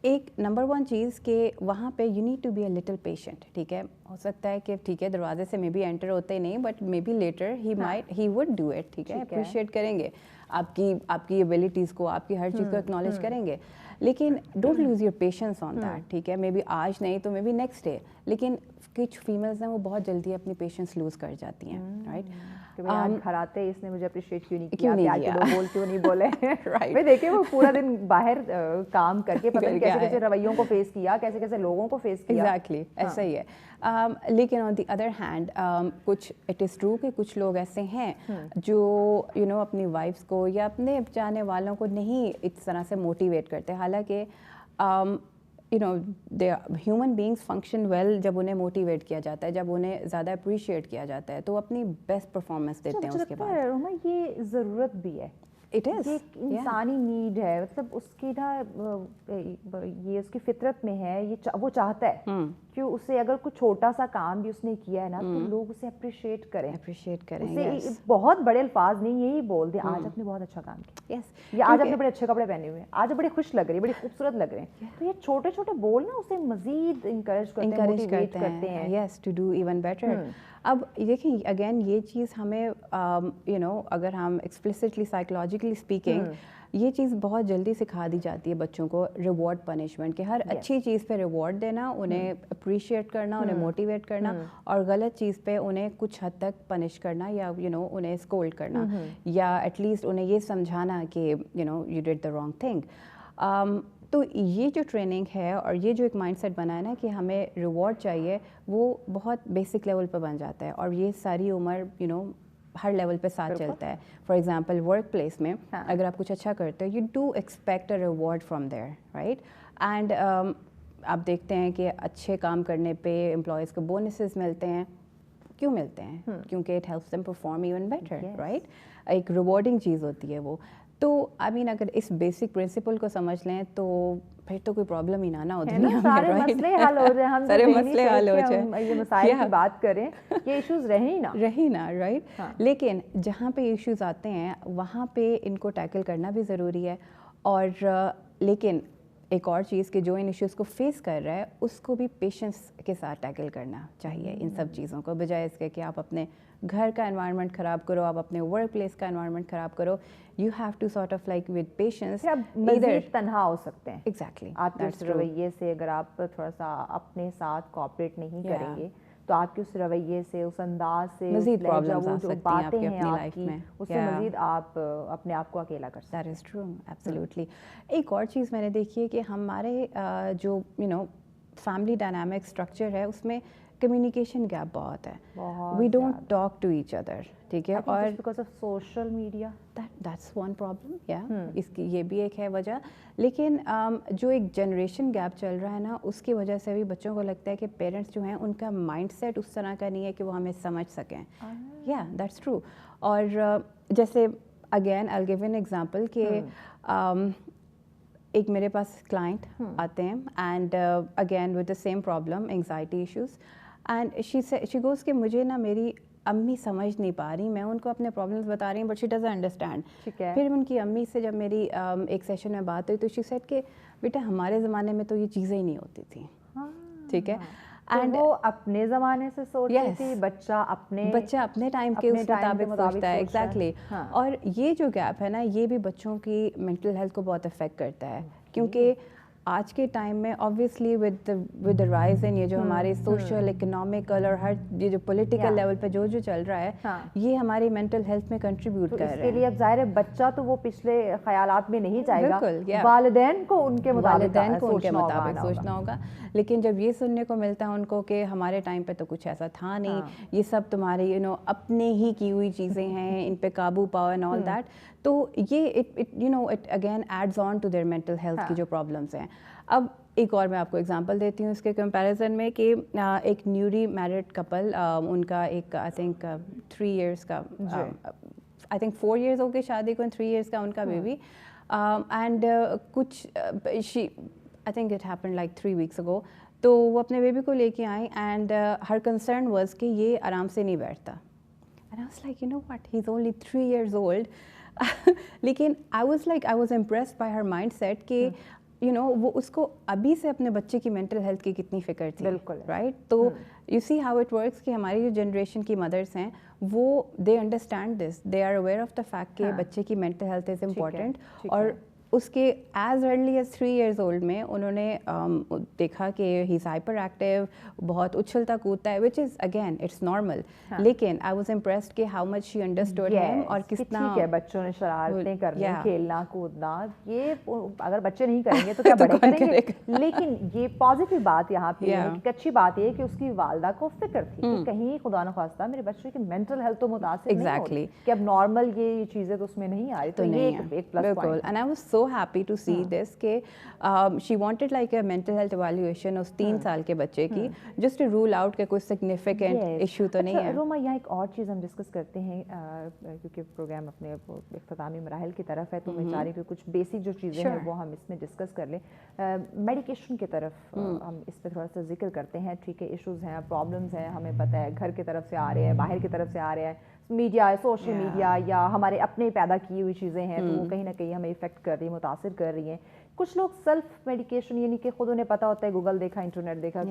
ایک نمبر 1 چیز کہ وہاں پہ you need to be a little patient, ٹھیک ہے. ہو سکتا ہے کہ ٹھیک ہے دروازے سے مے بی انٹر ہوتے نہیں, بٹ مے بی لیٹر ہی وڈ ڈو اٹ, ٹھیک ہے. اپریشیٹ کریں گے آپ کی ایبلٹیز کو, آپ کی ہر چیز کو ایکنالج کریں گے, لیکن don't lose your patience on that, ٹھیک ہے. مے بی آج نہیں تو مے بی نیکسٹ ڈے, لیکن کچھ فیمیلز ہیں وہ بہت جلدی اپنی پیشنس لوز کر جاتی ہیں, رائٹ. گھر آتے اس نے مجھے اپریشیٹ کیوں نہیں کیا, بول کیوں نہیں بولے. میں دیکھیں وہ پورا دن باہر کام کر کے پتہ نہیں کیسے کیسے رویوں کو فیس کیا, کیسے کیسے لوگوں کو فیس کیا. ایگزیکٹلی ایسا ہی ہے. لیکن آن دی ادر ہینڈ کچھ اٹ از ٹرو کہ کچھ لوگ ایسے ہیں جو یو نو اپنی وائفس کو یا اپنے جانے والوں کو نہیں اس طرح سے موٹیویٹ کرتے, حالانکہ you know they human beings function well جب انہیں موٹیویٹ کیا جاتا ہے, جب انہیں زیادہ اپریشیٹ کیا جاتا ہے تو اپنی بیسٹ پرفارمنس دیتے ہیں اس کے بعد. روما یہ ضرورت بھی ہے, اٹ از یہ انسانی نیڈ ہے, مطلب اس کی نا یہ اس کی فطرت میں ہے, یہ وہ چاہتا ہے کہ اسے اگر کوئی چھوٹا سا کام بھی اس نے کیا ہے نا تو لوگ اسے اپریشیٹ کریں, اسے بہت بڑے الفاظ نہیں, یہی بول دیں آج آپ نے بہت اچھا کام کیا, یا آج آپ نے بڑے اچھے کپڑے پہنے ہوئے ہیں, آج آپ بڑے خوش لگ رہی, بڑی خوبصورت لگ رہے ہیں. تو یہ چھوٹے چھوٹے بول نا اسے مزید انکریج کرتے ہیں, یس ٹو ڈو ایون بیٹر. اب دیکھیں اگین یہ چیز ہمیں یو نو اگر ہم ایکسپلسٹلی سائیکولوجیکلی اسپیکنگ یہ چیز بہت جلدی سکھا دی جاتی ہے بچوں کو, ریوارڈ پنشمنٹ, کہ ہر اچھی چیز پہ ریوارڈ دینا, انہیں اپریشیٹ کرنا, انہیں موٹیویٹ کرنا, اور غلط چیز پہ انہیں کچھ حد تک پنش کرنا یا یو نو انہیں اسکولڈ کرنا, یا ایٹ لیسٹ انہیں یہ سمجھانا کہ you know you did the wrong thing. تو یہ جو ٹریننگ ہے اور یہ جو ایک مائنڈ سیٹ بنا ہے نا کہ ہمیں ریوارڈ چاہیے, وہ بہت بیسک لیول پہ بن جاتا ہے, اور یہ ساری عمر یو نو हर लेवल पे साथ चलता है. फॉर एग्जांपल वर्क प्लेस में अगर आप कुछ अच्छा करते हो, you do expect a reward from there, right? And आप देखते हैं कि अच्छे काम करने पे एम्प्लॉयज़ को बोनसेस मिलते हैं. क्यों मिलते हैं? क्योंकि it helps them perform even better, right? एक रिवॉर्डिंग चीज़ होती है वो. तो आई मीन अगर इस बेसिक प्रिंसिपल को समझ लें तो फिर तो कोई प्रॉब्लम ही ना हो दुनिया में, सारे मसले हल हो जाए. हम सारे मसले हल हो जाए, ये मसाइल की बात करें, ये इश्यूज रहे ही ना, राइट? लेकिन जहाँ पे इश्यूज आते हैं वहाँ पे इनको टैकल करना भी ज़रूरी है. और लेकिन एक और चीज़ कि जो इन इश्यूज़ को फेस कर रहा है उसको भी पेशेंस के साथ टैकल करना चाहिए इन सब चीज़ों को, बजाय इसके कि आप अपने घर का एनवायरनमेंट ख़राब करो, आप अपने वर्क प्लेस का एनवायरनमेंट ख़राब करो. You have to sort of like with patience. मज़ीद तन्हा हो सकते हैं. एग्जैक्टली. आपके उस रवैये से अगर आप थोड़ा सा अपने साथ कोऑपरेट नहीं करेंगे तो आपके उस रवैये से, उस अंदाज से, मज़ीद प्रॉब्लम्स आ सकती हैं आपकी अपनी लाइफ में, उससे मज़ीद आप अपने आप को अकेला कर सकते हैं. That is true, absolutely. एक और चीज़ मैंने देखी है कि हमारे जो फैमिली डायनामिक स्ट्रक्चर है उसमें कम्युनिकेशन गैप बहुत है. We don't talk to each other, ठीक है? और because of social media, that's one problem. या इसकी ये भी एक है वजह. लेकिन जो एक जनरेशन गैप चल रहा है ना, उसकी वजह से भी बच्चों को लगता है कि पेरेंट्स जो हैं उनका माइंडसेट उस तरह का नहीं है कि वो हमें समझ सकें. या दैट्स ट्रू. और जैसे again I will give an example कि एक मेरे पास क्लाइंट आते हैं and again with the same problem, anxiety issues. And she goes कि मुझे ना मेरी अम्मी समझ नहीं पा रही, मैं उनको अपने प्रॉब्लम्स बता रही हूँ बट शी डजंट अंडरस्टैंड. फिर उनकी अम्मी से जब मेरी एक सेशन में बात हुई तो शी सेड कि बेटा हमारे ज़माने में तो ये चीज़ें ही नहीं होती थी. ठीक है? एंड वो अपने ज़माने से सोचती थी, बच्चा अपने टाइम के उस मुताबिक सोचता है. एग्जैक्टली. और ये जो गैप है ना, ये भी बच्चों की मेंटल हेल्थ को बहुत अफेक्ट करता है. क्योंकि आज के टाइम में obviously with the rise in ये जो हमारे सोशल, इकोनॉमिकल और हर ये जो पॉलिटिकल लेवल पे जो चल रहा है, ये हमारी मेंटल हेल्थ में कंट्रीब्यूट कर रहा है. इसके लिए अब जाहिर है बच्चा तो वो पिछले ख्यालात में नहीं जाएगा, वालिदैन को उनके मुताबिक सोचना होगा. लेकिन जब ये सुनने को मिलता है उनको कि हमारे टाइम पे तो कुछ ऐसा था नहीं, ये सब तुम्हारी अपने ही की हुई चीज़ें हैं, इन पे काबू पाओ एंड ऑल दैट, तो ये it again adds on to their mental health की जो प्रॉब्लम्स हैं. अब एक और मैं आपको एग्जांपल देती हूँ इसके कंपैरिजन में कि एक न्यूली मैरिड कपल, उनका एक आई थिंक 3 इयर्स का, आई थिंक 4 इयर्स हो गए शादी को, 3 इयर्स का उनका बेबी. एंड कुछ she I think it happened like 3 weeks ago. तो वो अपने बेबी को लेके आई एंड हर कंसर्न वाज कि ये आराम से नहीं बैठता. And I was like, you know what, he is only 3 years old. लेकिन I was impressed by her mindset कि वो उसको अभी से अपने बच्चे की मेंटल हेल्थ की कितनी फिक्र थी. बिल्कुल, राइट? तो you see how it works कि हमारी जो जनरेशन की मदर्स हैं वो they understand this, they are aware of the fact कि बच्चे की मेंटल हेल्थ इज़ इम्पॉर्टेंट. और उसके as early as 3 years old में उन्होंने देखा कि ही इज़ हाइपर एक्टिव, बहुत उछलता कूदता है, which is again it's normal. लेकिन आई वाज इम्प्रेस्ड कि how much she understood him और कितना. ठीक है, बच्चों ने शरारतें करनी, खेलना कूदना, ये अगर बच्चे नहीं करेंगे तो क्या बड़े करेंगे. लेकिन ये पॉजिटिव बात यहाँ पे एक अच्छी बात ये कि उसकी वालदा को फिक्र थी कि कहीं खुदा न खास्ता मेरे बच्चे की मेंटल हेल्थ तो मुतासिर नहीं होगी, कि अब नॉर्मल ये चीज़ें तो उसमें नहीं आ रही. तो ये एक plus point. And I was so happy to see this कि she wanted like a mental health evaluation उस 3 साल के बच्चे की, just to rule out कि कोई significant issue तो नहीं है. रोमा, यहाँ एक और चीज़ हम डिस्कस करते हैं क्योंकि प्रोग्राम अपने इख्तितामी मराहिल की तरफ है, तो मैं चाह रही हूँ कि कुछ बेसिक जो चीज़ें हैं वो हम इसमें डिस्कस कर लें. मेडिकेशन की तरफ हम इस पर थोड़ा सा जिक्र करते हैं. ठीक है, इश्यूज़ हैं, प्रॉब्लम्स हैं, हमें पता है घर की तरफ से आ रहे हैं, बाहर की तरफ से आ रहे हैं, मीडिया, सोशल मीडिया या हमारे अपने पैदा की हुई चीज़ें हैं, तो वो कहीं ना कहीं हमें इफ़ेक्ट कर रही है, मुतासिर कर रही हैं. कुछ लोग सेल्फ मेडिकेशन, यानी कि खुद उन्हें पता होता है, गूगल देखा, इंटरनेट देखा,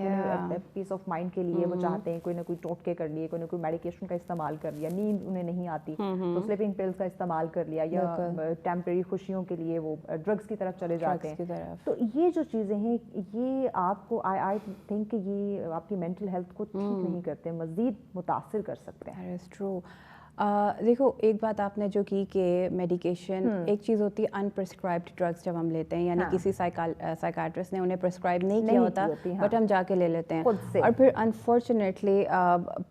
पीस ऑफ माइंड के लिए वो चाहते हैं कोई ना कोई टोटके कर लिए, कोई ना कोई मेडिकेशन का इस्तेमाल कर लिया, नींद उन्हें नहीं आती तो स्लीपिंग पिल्स का इस्तेमाल कर लिया, या टेम्परेरी खुशियों के लिए वो ड्रग्स की तरफ चले जाते हैं. तो ये जो चीज़ें हैं, ये आपको आई थिंक कि ये आपकी मेंटल हेल्थ को ठीक नहीं करते, मज़ीद मुतासिर कर सकते हैं. That is true. देखो एक बात आपने जो की कि मेडिकेशन एक चीज़ होती है अनप्रिस्क्राइब्ड ड्रग्स जब हम लेते हैं, यानी किसी साइकाट्रिस्ट ने उन्हें प्रिस्क्राइब नहीं किया होता, बट हम जाके ले लेते हैं, और फिर अनफॉर्चुनेटली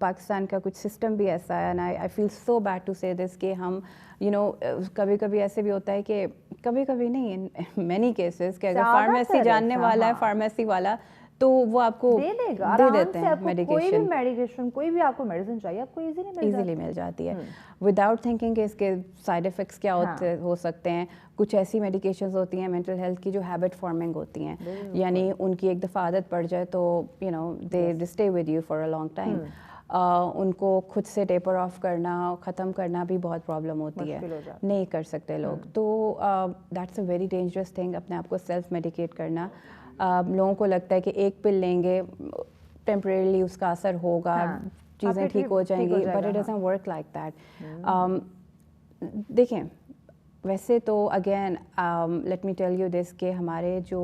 पाकिस्तान का कुछ सिस्टम भी ऐसा है, and I feel so bad to say this कि हम कभी कभी ऐसे भी होता है कि कभी कभी नहीं, इन मैनी केसेस कि अगर फार्मेसी जानने वाला है फार्मेसी वाला तो वो आपको दे देते हैं मेडिकेशन, कोई भी आपको मेडिसिन चाहिए आपको इजीली मिल जाती है विदाउट थिंकिंग कि इसके साइड इफ़ेक्ट्स क्या हो सकते हैं। कुछ ऐसी मेडिकेशंस होती हैं मेंटल हेल्थ की जो हैबिट फॉर्मिंग होती हैं, यानी उनकी एक दफ़ा आदत पड़ जाए तो they stay with you for a long time. उनको खुद से टेपर ऑफ करना, ख़त्म करना भी बहुत प्रॉब्लम होती है, नहीं कर सकते लोग, तो that's a very dangerous thing, अपने आप को सेल्फ मेडिकेट करना। लोगों को लगता है कि एक पिल लेंगे टेम्परेरीली उसका असर होगा, चीज़ें ठीक हो जाएंगी, but it doesn't work like that. देखें वैसे तो again let me tell you this कि हमारे जो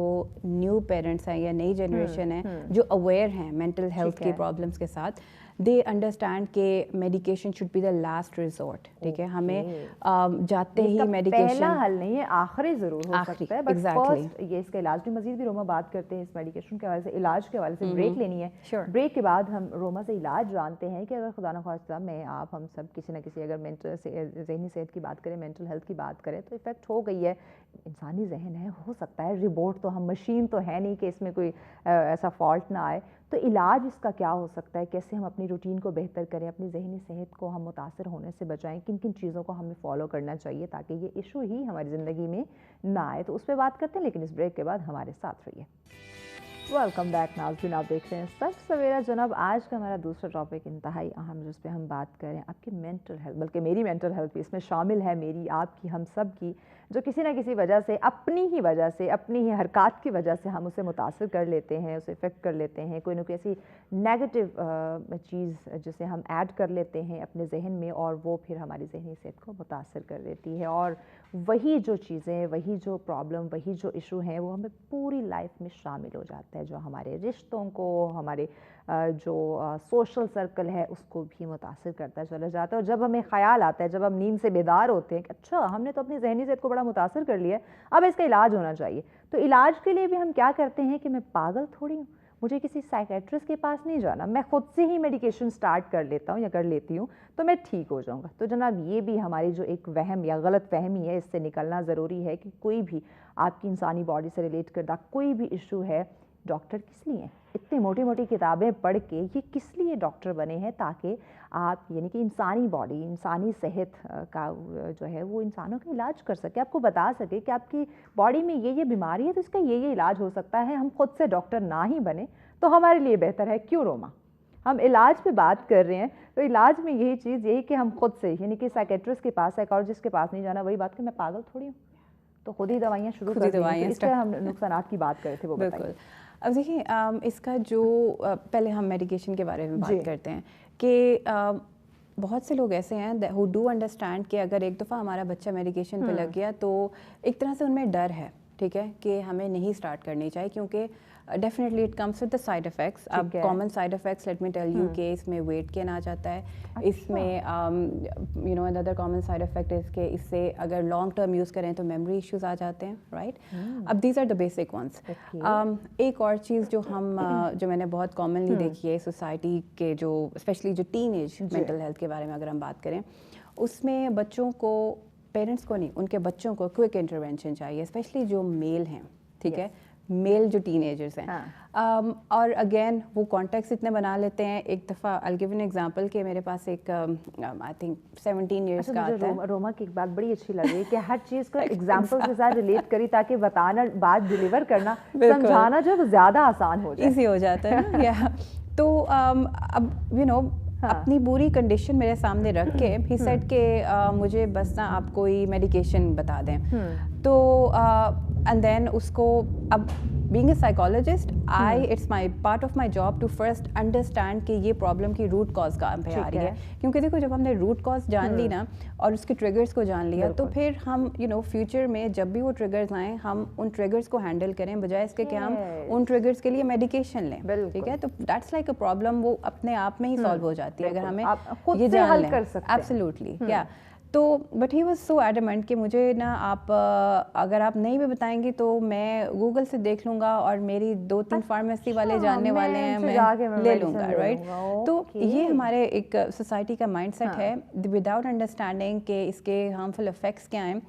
न्यू पेरेंट्स हैं या नई जनरेशन है जो अवेयर हैं मेंटल हेल्थ की प्रॉब्लम्स के साथ, दे अंडरस्टैंड कि medication should be the last resort, ठीक है, हमें जाते ही मेडिकेशन पहला हल नहीं है, आखिरी ज़रूर हो सकता है, बट फर्स्ट ये इसका इलाज भी मजीद भी रोमा बात करते हैं इस मेडिकेशन के हवाले से, इलाज के हवाले से ब्रेक लेनी है, ब्रेक के बाद हम रोमा से इलाज जानते हैं कि अगर खुदा न खास्ता मैं आप हम सब किसी न किसी अगर मेंटल ज़हनी सेहत की बात करें, मेंटल हेल्थ की बात करें तो इफ़ेक्ट हो गई है, इंसानी जहन है, हो सकता है रिपोर्ट तो हम मशीन तो है नहीं कि इसमें कोई ऐसा फॉल्ट ना आए, तो इलाज इसका क्या हो सकता है, कैसे हम अपनी रूटीन को बेहतर करें, अपनी जहनी सेहत को हम मुतासर होने से बचाएं, किन किन चीज़ों को हमें फॉलो करना चाहिए ताकि ये इशू ही हमारी ज़िंदगी में ना आए, तो उस पर बात करते हैं, लेकिन इस ब्रेक के बाद हमारे साथ रहिए। वेलकम बैक नाज़रीन, आप देख रहे हैं सच सवेरा। जनाब आज का हमारा दूसरा टॉपिक इंतहाई अहम जिस पे हम बात करें आपकी मेंटल हेल्थ, बल्कि मेरी मेंटल हेल्थ भी इसमें शामिल है, मेरी आपकी हम सब की, जो किसी ना किसी वजह से अपनी ही हरकत की वजह से हम उसे मुतासर कर लेते हैं, उसे इफ़ेक्ट कर लेते हैं, कोई ना कोई ऐसी नेगेटिव चीज़ जिसे हम ऐड कर लेते हैं अपने जहन में और वो फिर हमारी जहनी सेहत को मुतासर कर देती है, और वही जो चीज़ें, वही जो प्रॉब्लम, वही जो इशू हैं वो हमें पूरी लाइफ में शामिल हो जाता है, जो हमारे रिश्तों को, हमारे जो सोशल सर्कल है उसको भी मुतासर करता चला जाता है। और जब हमें ख्याल आता है, जब हम नींद से बेदार होते हैं कि अच्छा हमने तो अपनी जहनी सेहत को बड़ा मुतासर कर लिया है, अब इसका इलाज होना चाहिए, तो इलाज के लिए भी हम क्या करते हैं कि मैं पागल थोड़ी हूँ, मुझे किसी साइकेट्रिस्ट के पास नहीं जाना, मैं खुद से ही मेडिकेशन स्टार्ट कर लेता हूँ या कर लेती हूँ तो मैं ठीक हो जाऊँगा। तो जनाब ये भी हमारी जो एक वहम या गलत फहमी है, इससे निकलना ज़रूरी है कि कोई भी आपकी इंसानी बॉडी से रिलेट करता कोई भी इशू है, डॉक्टर किस लिए हैं, इतनी मोटी मोटी किताबें पढ़ के ये किस लिए डॉक्टर बने हैं, ताकि आप यानी कि इंसानी बॉडी, इंसानी सेहत का जो है वो इंसानों का इलाज कर सके, आपको बता सके कि आपकी बॉडी में ये बीमारी है तो इसका ये इलाज हो सकता है। हम खुद से डॉक्टर ना ही बने तो हमारे लिए बेहतर है। क्यों रोमा, हम इलाज पे बात कर रहे हैं तो इलाज में यही चीज़ यही कि हम खुद से यानी कि साइकेट्रिस्ट के पास, साइकोलॉजिस्ट के पास नहीं जाना, वही बात कि मैं पागल थोड़ी हूँ, तो खुद ही दवाइयाँ शुरू कर दी, तो इससे हम नुकसानात की बात कर रहे थे, वो बताइए। अब देखिए इसका जो पहले हम मेडिकेशन के बारे में बात करते हैं कि बहुत से लोग ऐसे हैं हु डू अंडरस्टैंड कि अगर एक दफ़ा हमारा बच्चा मेडिकेशन पे लग गया तो एक तरह से उनमें डर है, ठीक है, कि हमें नहीं स्टार्ट करनी चाहिए क्योंकि definitely it comes with the side effects. अब common side effects let me tell you कि इसमें वेट गेन आ जाता है, इसमें another common side effect is कि इससे अगर लॉन्ग टर्म यूज़ करें तो मेमोरी इश्यूज आ जाते हैं, राइट। अब these are the basic ones. एक और चीज़ जो जो मैंने बहुत कॉमनली देखी है सोसाइटी के, जो स्पेशली जो टीन एज मेंटल हेल्थ के बारे में अगर हम बात करें, उसमें बच्चों को, पेरेंट्स को नहीं, उनके बच्चों को क्विक इंटरवेंशन चाहिए, स्पेशली जो मेल हैं, ठीक है, मेल जो टीनेजर्स हैं। और अगेन वो कॉन्टेक्स्ट इतने बना लेते हैं। एक दफ़ा आई गिव एन एग्जांपल कि मेरे पास एक आई थिंक 17 इयर्स का आता है। रोमा की एक बात बड़ी अच्छी लगी कि हर चीज़ को एग्जांपल के साथ रिलेट करी ताकि बताना, बात डिलीवर करना, समझाना जो ज़्यादा आसान हो जाए, ईजी हो जाता है ना। या तो अब अपनी बुरी कंडीशन मेरे सामने रख के ही सेड के मुझे बस ना आप कोई मेडिकेशन बता दें, तो एंड देन उसको अब being a psychologist, it's my part of my job to first understand कि ये problem की root cause कहाँ पे आ रही है, क्योंकि देखो जब हमने root cause जान ली ना और उसके triggers को जान लिया तो फिर हम future में जब भी वो triggers आए हम उन triggers को handle करें बजाय इसके कि हम उन triggers के लिए medication लें, ठीक है? तो that's like a problem, वो अपने आप में ही solve हो जाती है अगर हमें ये जान लें. Absolutely, yeah. तो but he was so adamant कि मुझे ना आप अगर आप नहीं भी बताएंगी तो मैं गूगल से देख लूँगा और मेरी 2-3 फार्मेसी वाले जानने वाले हैं, मैं ले लूँगा, राइट? तो ये हमारे एक सोसाइटी का माइंडसेट है, विदाउट अंडरस्टैंडिंग कि इसके हार्मफुल इफेक्ट्स क्या हैं,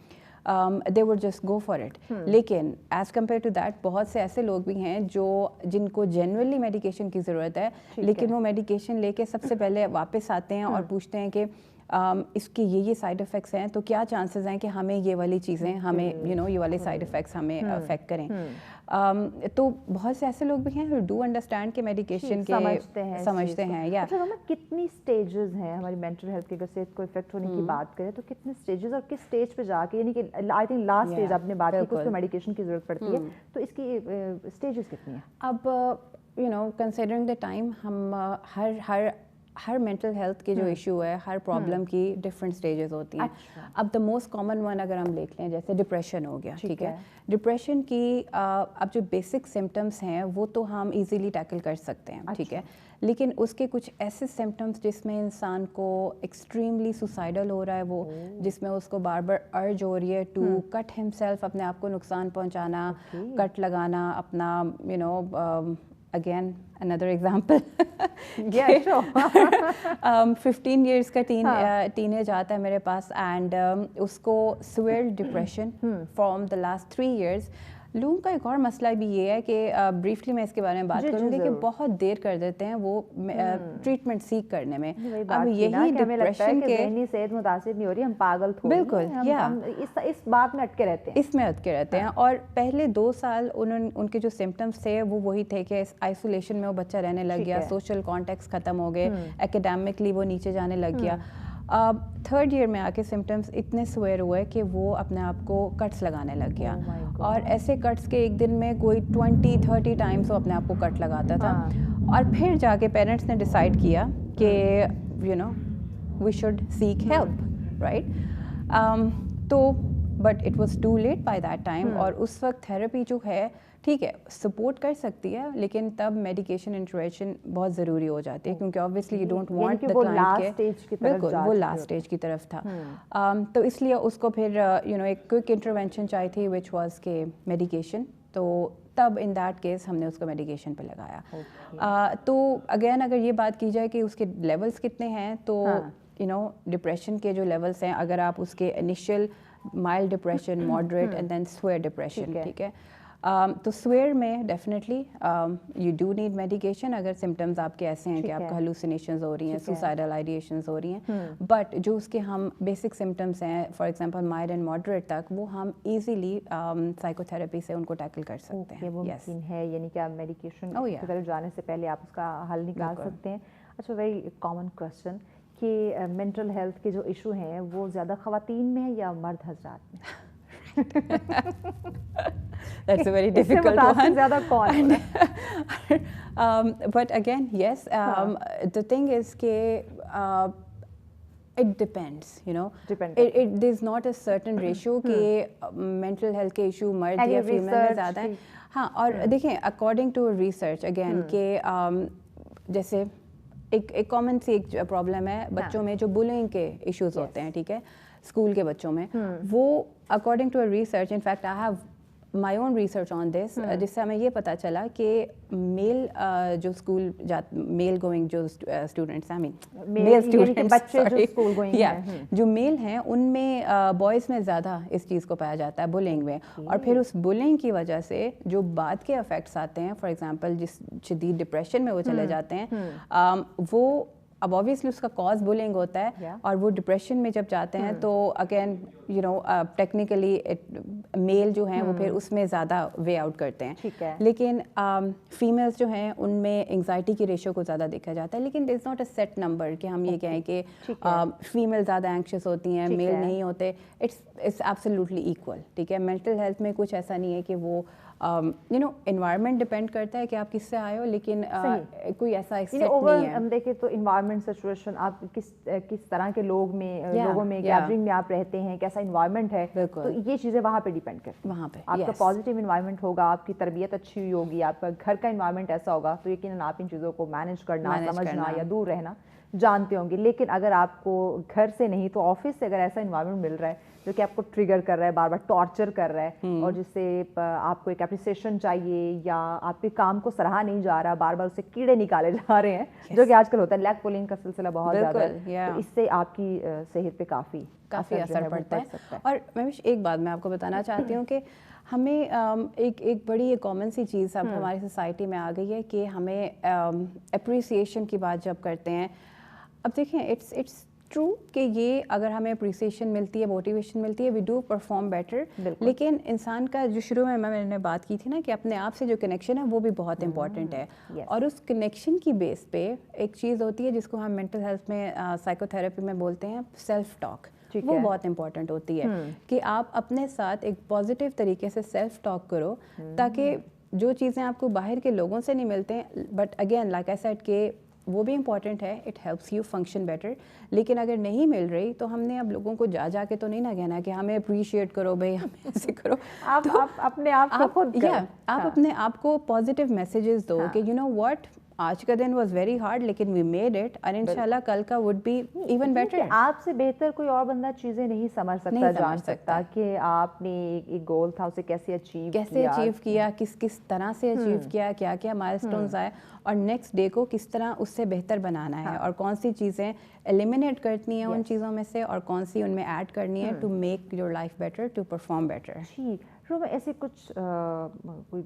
they would just go for it. लेकिन as compared to that बहुत से ऐसे लोग भी हैं जिनको genuinely medication की ज़रूरत है, लेकिन वो medication लेके सबसे पहले वापस आते हैं और पूछते हैं कि इसके ये साइड इफ़ेक्ट्स हैं, तो क्या चांसेस हैं कि हमें ये वाली चीज़ें हमें ये वाले साइड इफ़ेक्ट्स हमें अफेक्ट करें. तो बहुत से ऐसे लोग भी हैं who do understand कि मेडिकेशन के समझते हैं. या अच्छा हमें कितनी स्टेजेस हैं हमारी मेंटल हेल्थ के अगर सेहत को इफेक्ट होने की बात करें तो कितने स्टेजेस और किस स्टेज पे जाके, यानी कि आई थिंक लास्ट स्टेज आपने बात की उसमें मेडिकेशन की ज़रूरत पड़ती है, तो इसकी स्टेजेस कितनी हैं? अब कंसिडरिंग द टाइम हम हर मेंटल हेल्थ की जो इशू है, हर प्रॉब्लम की डिफरेंट स्टेजेस होती हैं. अब द मोस्ट कॉमन वन अगर हम देख लें जैसे डिप्रेशन हो गया, ठीक है? डिप्रेशन की अब जो बेसिक सिम्टम्स हैं वो तो हम इजीली टैकल कर सकते हैं, ठीक है? लेकिन उसके कुछ ऐसे सिम्टम्स जिसमें इंसान को एक्सट्रीमली सुसाइडल हो रहा है, वो जिसमें उसको बार बार अर्ज हो रही है टू कट हिमसेल्फ, अपने आप को नुकसान पहुंचाना, कट लगाना अपना, again another example. Yeah, sure. 15 years का teenage आता है मेरे पास and उसको severe depression from the last 3 years. लोगों का एक और मसला भी ये है कि ब्रीफली मैं इसके बारे में बात करूँगी कि बहुत देर कर देते हैं वो ट्रीटमेंट सीख करने में. अब यही डिप्रेशन के ज़हनी सेहत मुतासिर नहीं हो रही, हम पागल थोड़ी, बिल्कुल, हम इस बात में अटके रहते हैं, इसमें अटके रहते हैं. और पहले 2 साल उनके जो सिम्टम्स थे वो वही थे कि आइसोलेशन में वो बच्चा रहने लग गया, सोशल कॉन्टेक्ट्स ख़त्म हो गए, एकेडमिकली वो नीचे जाने लग गया. 3rd ईयर में आके सिम्टम्स इतने स्वेयर हुए कि वो अपने आप को कट्स लगाने लग गया. और ऐसे कट्स के एक दिन में कोई 20-30 टाइम्स वो अपने आप को कट लगाता था. और फिर जाके पेरेंट्स ने डिसाइड किया कि we should seek help, right? तो but it was too late by that time. और उस वक्त थेरेपी जो है ठीक है सपोर्ट कर सकती है, लेकिन तब मेडिकेशन इंटरवेंशन बहुत ज़रूरी हो जाती है, क्योंकि obviously you don't want the client के बिल्कुल वो लास्ट स्टेज की तरफ था. तो इसलिए उसको फिर एक क्विक इंटरवेंशन चाहिए थी विच वाज के मेडिकेशन. तो तब इन दैट केस हमने उसको मेडिकेशन पे लगाया. तो अगेन अगर ये बात की जाए कि उसके लेवल्स कितने हैं, तो डिप्रेशन के जो लेवल्स हैं, अगर आप उसके initial mild depression, moderate and then severe depression, ठीक है? तो स्वेयर में definitely you do need medication अगर सिम्टम्स आपके ऐसे हैं कि आपको हेलुसिनेशंस हो रही हैं, सुसाइडल आइडिएशंस हो रही हैं. बट जो उसके हम बेसिक सिम्टम्स हैं, for example mild and moderate तक, वो हम इजीली साइकोथेरेपी से उनको टैकल कर सकते हैं. वो मुमकिन है, यानी कि आप मेडिकेशन की तरफ जाने से पहले आप उसका हल निकाल सकते हैं. अच्छा, वेरी कॉमन क्वेश्चन कि मेंटल हेल्थ के जो इशू हैं वो ज़्यादा ख़वातीन में है या मर्द हज़रात में? That's a very difficult one. ज़्यादा कौन है? But again, yes. The thing is कि it depends, there's not a certain ratio कि mental health के issue मर्द या फीमेल में ज़्यादा है. हाँ, और देखें according to research again कि जैसे एक कॉमन सी एक प्रॉब्लम है बच्चों में जो बुलिंग के इश्यूज होते हैं, ठीक है, स्कूल के बच्चों में. वो according to a research, in fact I have my own research on this, जिससे हमें ये पता चला कि मेल जो स्कूल मेल गोइंग जो students I mean male students बच्चे जो स्कूल गोइंग हैं, जो मेल हैं उनमें बॉयज़ में ज़्यादा इस चीज़ को पाया जाता है बुलिंग में. और फिर उस बुलिंग की वजह से जो बाद के इफेक्ट्स आते हैं, फॉर एग्जांपल जिस शदीद डिप्रेशन में वो चले जाते हैं, वो अब ऑब्वियसली उसका कॉज बुलिंग होता है. और वो डिप्रेशन में जब जाते हैं तो अगेन टेक्निकली मेल जो हैं वो फिर उसमें ज़्यादा वे आउट करते हैं. लेकिन फीमेल्स जो हैं उनमें एंग्जाइटी की रेशो को ज़्यादा देखा जाता है. लेकिन it is not a set number कि हम ये कहें कि फीमेल ज़्यादा एंक्शस होती हैं, मेल नहीं होते. इट्स एब्सोल्युटली इक्वल, ठीक है. मेंटल हेल्थ में कुछ ऐसा नहीं है कि वो यू नो एनवायरनमेंट डिपेंड करता है कि आप किससे आए हो, लेकिन कोई ऐसा एक्सेप्ट ओवर नहीं है। हम देखें तो इन्वायरमेंट सिचुएशन, आप किस तरह के लोगों में गैदरिंग में आप रहते हैं, कैसा इन्वायरमेंट है, तो ये चीज़ें वहाँ पे डिपेंड करती हैं। वहाँ पे आपका पॉजिटिव इन्वायरमेंट होगा, आपकी तरबियत अच्छी हुई होगी, आपका घर का इन्वायरमेंट ऐसा होगा, तो यकीनन आप इन चीज़ों को मैनेज करना, समझना या दूर रहना जानते होंगे। लेकिन अगर आपको घर से नहीं तो ऑफिस से अगर ऐसा इन्वायरमेंट मिल रहा है जो कि आपको ट्रिगर कर रहा है, बार बार टॉर्चर कर रहा है, और जिससे आपको एक एप्रिसिएशन चाहिए या आपके काम को सराहा नहीं जा रहा, बार बार उससे कीड़े निकाले जा रहे हैं, जो कि आजकल होता है, लैग पुलिंग का सिलसिला बहुत ज़्यादा है, तो इससे आपकी सेहत पे काफ़ी असर पड़ता है। और मैं एक बात मैं आपको बताना चाहती हूँ कि हमें एक बड़ी कॉमन सी चीज़ अब हमारी सोसाइटी में आ गई है कि हमें अप्रिसिएशन की बात जब करते हैं, अब देखें इट्स ट्रू कि ये अगर हमें अप्रिसिएशन मिलती है, मोटिवेशन मिलती है, वी डू परफॉर्म बेटर, लेकिन इंसान का जो शुरू में मैंने बात की थी ना कि अपने आप से जो कनेक्शन है वो भी बहुत इंपॉर्टेंट है। और उस कनेक्शन की बेस पे एक चीज़ होती है जिसको हम मेंटल हेल्थ में साइकोथेरेपी में बोलते हैं सेल्फ टॉक, वो बहुत इंपॉर्टेंट होती है कि आप अपने साथ एक पॉजिटिव तरीके से सेल्फ टॉक करो, ताकि जो चीज़ें आपको बाहर के लोगों से नहीं मिलते हैं, but again like I said कि वो भी इम्पॉर्टेंट है, it helps you function better, लेकिन अगर नहीं मिल रही तो हमने अब लोगों को जा के तो नहीं ना कहना कि हमें अप्रिशिएट करो भाई, हमें ऐसे करो। आप अपने आप को खुद आप अपने आप को पॉजिटिव मैसेजेस दो कि यू नो व्हाट, आज का दिन वाज वेरी हार्ड लेकिन वी मेड इट, और इंशाल्लाह कल का वुड बी इवन बेटर। आपसे बेहतर कोई और बंदा चीज़ें नहीं समझ सकता, जान सकता कि आपने एक गोल था उसे कैसे अचीव किया, किस तरह से अचीव किया, क्या क्या माइलस्टोन्स आए, और नेक्स्ट डे को किस तरह उससे बेहतर बनाना है, और कौन सी चीज़ें एलिमिनेट करनी है उन चीज़ों में से, और कौन सी उनमें ऐड करनी है to make your life better, to perform better. ठीक, ऐसे कुछ कोई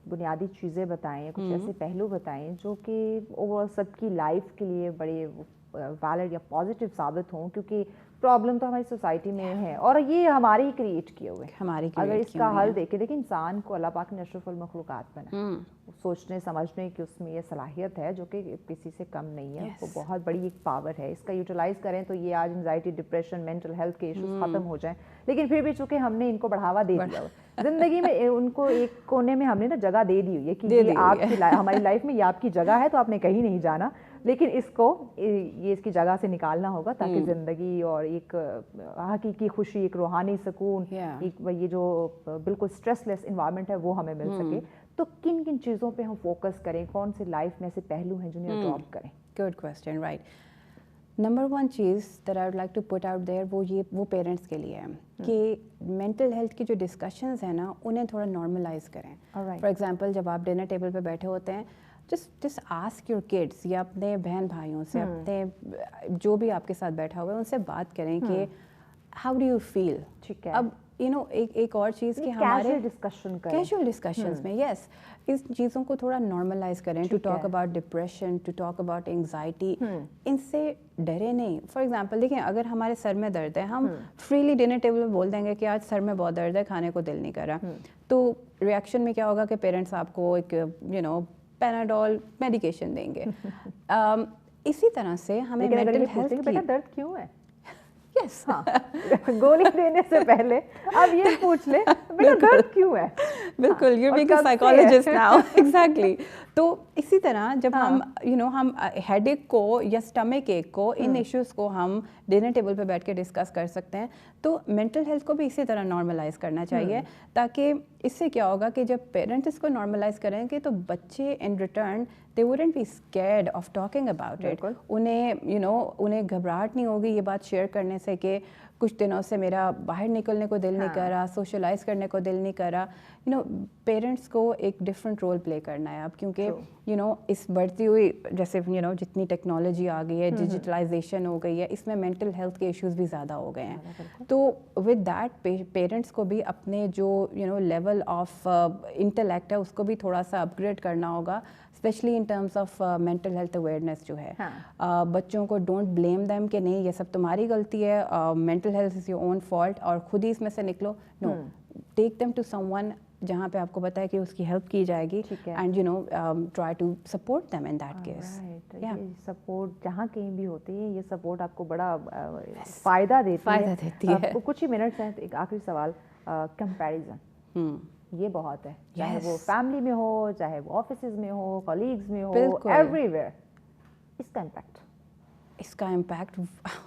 बुनियादी चीज़ें बताएं, कुछ ऐसे पहलू बताएं जो कि ओवरऑल सबकी लाइफ के लिए बड़े वैलिड या पॉजिटिव साबित हों, क्योंकि प्रॉब्लम तो हमारी सोसाइटी में है और ये हमारे ही क्रिएट किए हुए हैं। अगर इसका हल देखिए इंसान को अल्लाह पाक ने अशरफुल मखलूक़ात बनाया, सोचने समझने की उसमें ये सलाहियत है जो कि किसी से कम नहीं है, वो बहुत बड़ी एक पावर है। इसका यूटिलाइज करें तो ये आज एंजाइटी, डिप्रेशन, मेंटल हेल्थ के इश्यूज खत्म हो जाएं, लेकिन फिर भी चूंकि हमने इनको बढ़ावा दे दिया जिंदगी में, उनको एक कोने में हमने ना जगह दे दी हुई है कि ये आपकी हमारी लाइफ में ये आपकी जगह है, तो आपने कहीं नहीं जाना, लेकिन इसको ये इसकी जगह से निकालना होगा ताकि ज़िंदगी और एक हकीकी खुशी, एक रूहानी सुकून, एक ये जो बिल्कुल स्ट्रेसलेस इन्वायरमेंट है वो हमें मिल सके। तो किन किन चीज़ों पे हम फोकस करें, कौन से लाइफ में ऐसे पहलू हैं जिन्हें अडॉप्ट करें? Good question, right. Number one चीज़ that I would like to put out there वो पेरेंट्स के लिए है कि मेंटल हेल्थ की जो डिस्कशंस हैं ना उन्हें थोड़ा नॉर्मलाइज करें। फॉर एग्जांपल जब आप डिनर टेबल पे बैठे होते हैं, just ask your kids या अपने बहन भाइयों से, अपने जो भी आपके साथ बैठा हुआ है उनसे बात करें कि how do you feel। ठीक है। अब एक और चीज़ कि हमारे कैजुअल डिस्कशंस में यस इस चीज़ों को थोड़ा नॉर्मलाइज करें, to talk about depression, to talk about anxiety. इनसे डरे नहीं। फॉर एग्जांपल देखिए, अगर हमारे सर में दर्द है, हम फ्रीली डिनर टेबल पे बोल देंगे कि आज सर में बहुत दर्द है, खाने को दिल नहीं कर रहा, तो रिएक्शन में क्या होगा कि पेरेंट्स आपको एक पैनाडोल मेडिकेशन देंगे। इसी तरह से हमें मेंटल हेल्थ की, बेटा दर्द क्यों है, यस हाँ गोली देने से पहले अब ये पूछ ले बेटा दर्द क्यों है। बिल्कुल, you are being a psychologist now. Exactly. तो इसी तरह जब हम हेडेक को या स्टमक एक को, इन इश्यूज को हम डिनर टेबल पे बैठ के डिस्कस कर सकते हैं, तो मेंटल हेल्थ को भी इसी तरह नॉर्मलाइज करना चाहिए, ताकि इससे क्या होगा कि जब पेरेंट्स इसको नॉर्मलाइज करेंगे तो बच्चे in return they wouldn't be scared of talking about it. उन्हें घबराहट नहीं होगी ये बात शेयर करने से कि कुछ दिनों से मेरा बाहर निकलने को दिल नहीं कर रहा, सोशलाइज करने को दिल नहीं कर रहा। पेरेंट्स को एक डिफरेंट रोल प्ले करना है अब, क्योंकि इस बढ़ती हुई जैसे जितनी टेक्नोलॉजी आ गई है, डिजिटलाइजेशन हो गई है, इसमें मेंटल हेल्थ के इश्यूज भी ज़्यादा हो गए हैं। तो विद दैट पेरेंट्स को भी अपने जो लेवल ऑफ इंटेलेक्ट है उसको भी थोड़ा सा अपग्रेड करना होगा, specially in terms of mental health awareness जो है। बच्चों को डोंट ब्लेम देम कि नहीं ये सब तुम्हारी गलती है, mental health is your own fault और खुद ही इसमें से निकलो। No, take them to someone जहाँ पे आपको पता है कि उसकी हेल्प की जाएगी, and try to support them in that case. Support जहाँ कहीं भी होती है, ये सपोर्ट आपको बड़ा फ़ायदा देती है। कुछ ही मिनट्स हैं, एक आखिरी सवाल, कंपैरिजन یہ بہت ہے, چاہے وہ فیملی میں ہو, چاہے وہ آفیسز میں ہو, کالیگز میں ہو, ایوری ویئر. اس کا impact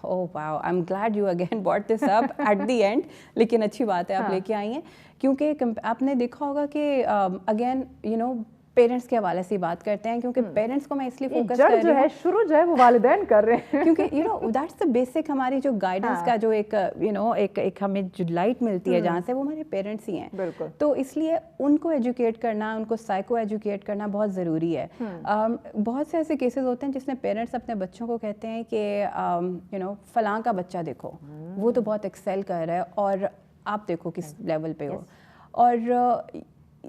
oh wow, I'm glad you again brought this up at the end. لیکن اچھی بات ہے آپ لے کے آئی ہیں, کیونکہ آپ نے دیکھا ہوگا کہ اگین یو نو پیرنٹس کے حوالے سے بات کرتے ہیں, کیونکہ پیرنٹس کو میں اس لیے فوکس کر رہی ہوں شروع جو ہے وہ والدین کر رہے ہیں, کیونکہ you know that's the basic ہماری جو گائیڈنس کا جو ایک یو نو ایک ہمیں جو لائٹ ملتی ہے جہاں سے, وہ ہمارے پیرنٹس ہی ہیں. بالکل. تو اس لیے ان کو ایجوکیٹ کرنا, ان کو سائیکو ایجوکیٹ کرنا بہت ضروری ہے. بہت سے ایسے کیسز ہوتے ہیں جس میں پیرنٹس اپنے بچوں کو کہتے ہیں کہ یو نو فلاں کا بچہ دیکھو وہ تو بہت ایکسیل کر رہا ہے اور آپ دیکھو کس لیول پہ ہو, اور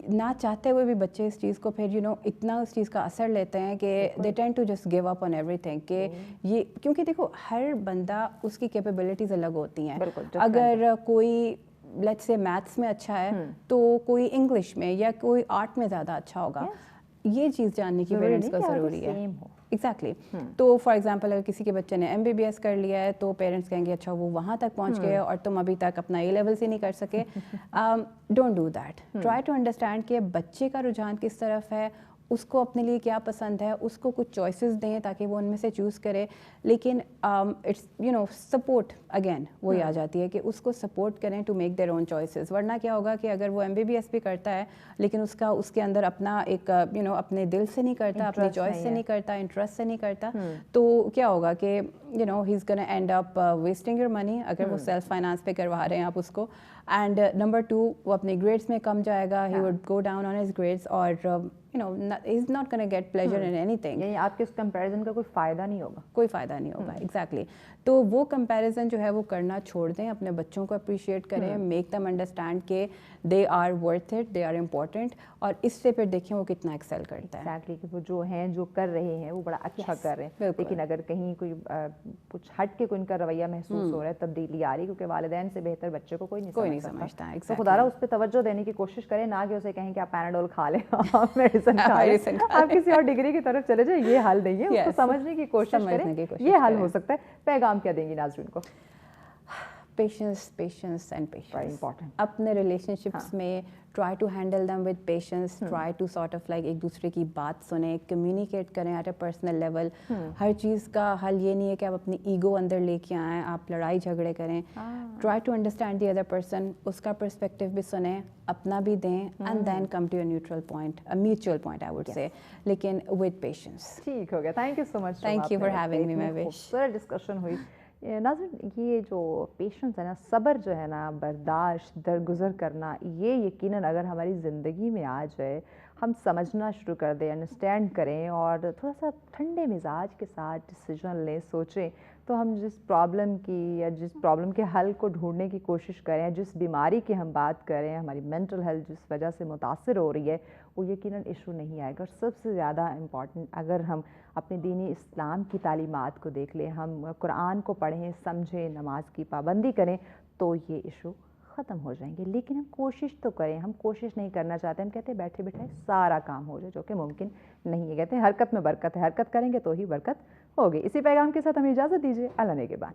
نہ چاہتے ہوئے بھی بچے اس چیز کو پھر یو نو اتنا اس چیز کا اثر لیتے ہیں کہ they tend to just give up on everything, کہ یہ کیونکہ دیکھو ہر بندہ اس کی کیپیبلٹیز الگ ہوتی ہیں. اگر کوئی لیٹس سے میتھس میں اچھا ہے تو کوئی انگلش میں یا کوئی آرٹ میں زیادہ اچھا ہوگا. یہ چیز جاننے کی پیرنٹس کو ضروری ہے. ایگزیکٹلی. تو فار ایگزامپل اگر کسی کے بچے نے MBBS کر لیا ہے تو پیرنٹس کہیں گے اچھا وہ وہاں تک پہنچ گئے اور تم ابھی تک اپنا A لیول سے نہیں کر سکے. Don't do that. Try to understand کہ بچے کا رجحان کس طرف ہے, اس کو اپنے لیے کیا پسند ہے, اس کو کچھ چوائسیز دیں تاکہ وہ ان میں سے چوز کرے. لیکن it's you know support, again وہی آ جاتی ہے کہ اس کو سپورٹ کریں to make their own choices. ورنہ کیا ہوگا کہ اگر وہ MBBS بھی کرتا ہے لیکن اس کے اندر اپنا ایک یو نو اپنے دل سے نہیں کرتا, اپنی چوائس سے نہیں کرتا, انٹرسٹ سے نہیں کرتا, تو کیا ہوگا کہ you know he is gonna end up wasting your money اگر وہ سیلف فائنانس پہ کروا رہے ہیں آپ اس کو. اینڈ نمبر 2, وہ اپنے گریڈس میں کم جائے گا, he would go down on his grades, اور you know he is not going to get pleasure in anything. یعنی آپ کے اس کمپیریزن کا کوئی فائدہ نہیں ہوگا, کوئی فائدہ نہیں ہوگا. ایگزیکٹلی. تو وہ کمپیریزن جو ہے وہ کرنا چھوڑ دیں, اپنے بچوں کو اپریشیٹ کریں, میک دم انڈرسٹینڈ کہ they are worth it, they are important, اور اس سے پھر دیکھیں وہ کتنا ایکسیل کرتا ہے. ایگزیکٹلی, کہ وہ جو ہیں جو کر رہے ہیں وہ بڑا اچھا کر رہے ہیں. لیکن اگر کہیں کوئی کچھ ہٹ کے کوئی ان کا رویہ محسوس ہو رہا ہے, تبدیلی آ رہی, کیونکہ والدین سے بہتر بچے کو کوئی نہیں سمجھتا. تو خدا را اس پہ توجہ دینے کی کوشش کریں, نہ کہ اسے کہیں کہ آپ پیناڈول کھا لیں, میڈیسن کھا لیں, آپ کسی اور ڈگری کی طرف چلے جائیں. یہ حل نہیں ہے, اس کو سمجھنے کی کوشش کریں, یہ حل ہو سکتا ہے. پیغام کیا دیں گی ناظرین کو؟ Patience and patience. اپنے ریلیشن شپس میں try to handle them with patience, try to sort of like ایک دوسرے کی بات سنیں, کمیونیکیٹ کریں ایٹ اے پرسنل لیول. ہر چیز کا حل یہ نہیں ہے کہ آپ اپنی ایگو اندر لے کے آئیں, آپ لڑائی جھگڑے کریں. Try to understand the other person, اس کا پرسپیکٹیو بھی سنیں, اپنا بھی دیں, and then come to a neutral point, a mutual point I would say, لیکن ود پیشنس. ٹھیک ہو گیا. Thank you so much. Thank you for having me. My wish. خوبصورت ڈسکشن ہوئی. ناظرین, یہ جو پیشنس ہے نا, صبر جو ہے نا, برداشت, درگزر کرنا, یہ یقیناً اگر ہماری زندگی میں آ جائے, ہم سمجھنا شروع کر دیں, انڈرسٹینڈ کریں, اور تھوڑا سا ٹھنڈے مزاج کے ساتھ ڈیسیجن لیں, سوچیں, تو ہم جس پرابلم کی یا جس پرابلم کے حل کو ڈھونڈنے کی کوشش کریں, جس بیماری کی ہم بات کریں, ہماری مینٹل ہیلتھ جس وجہ سے متاثر ہو رہی ہے, وہ یقیناً ایشو نہیں آئے گا. اور سب سے زیادہ امپورٹنٹ, اگر ہم اپنے دینی اسلام کی تعلیمات کو دیکھ لیں, ہم قرآن کو پڑھیں, سمجھیں, نماز کی پابندی کریں, تو یہ ایشو ختم ہو جائیں گے. لیکن ہم کوشش تو کریں. ہم کوشش نہیں کرنا چاہتے, ہم کہتے ہیں بیٹھے بیٹھے سارا کام ہو جائے, جو کہ ممکن نہیں ہے. کہتے ہیں حرکت میں برکت ہے, حرکت کریں گے تو ہی برکت ہوگی. اسی پیغام کے ساتھ ہمیں اجازت دیجیے. اللہ نگہبان.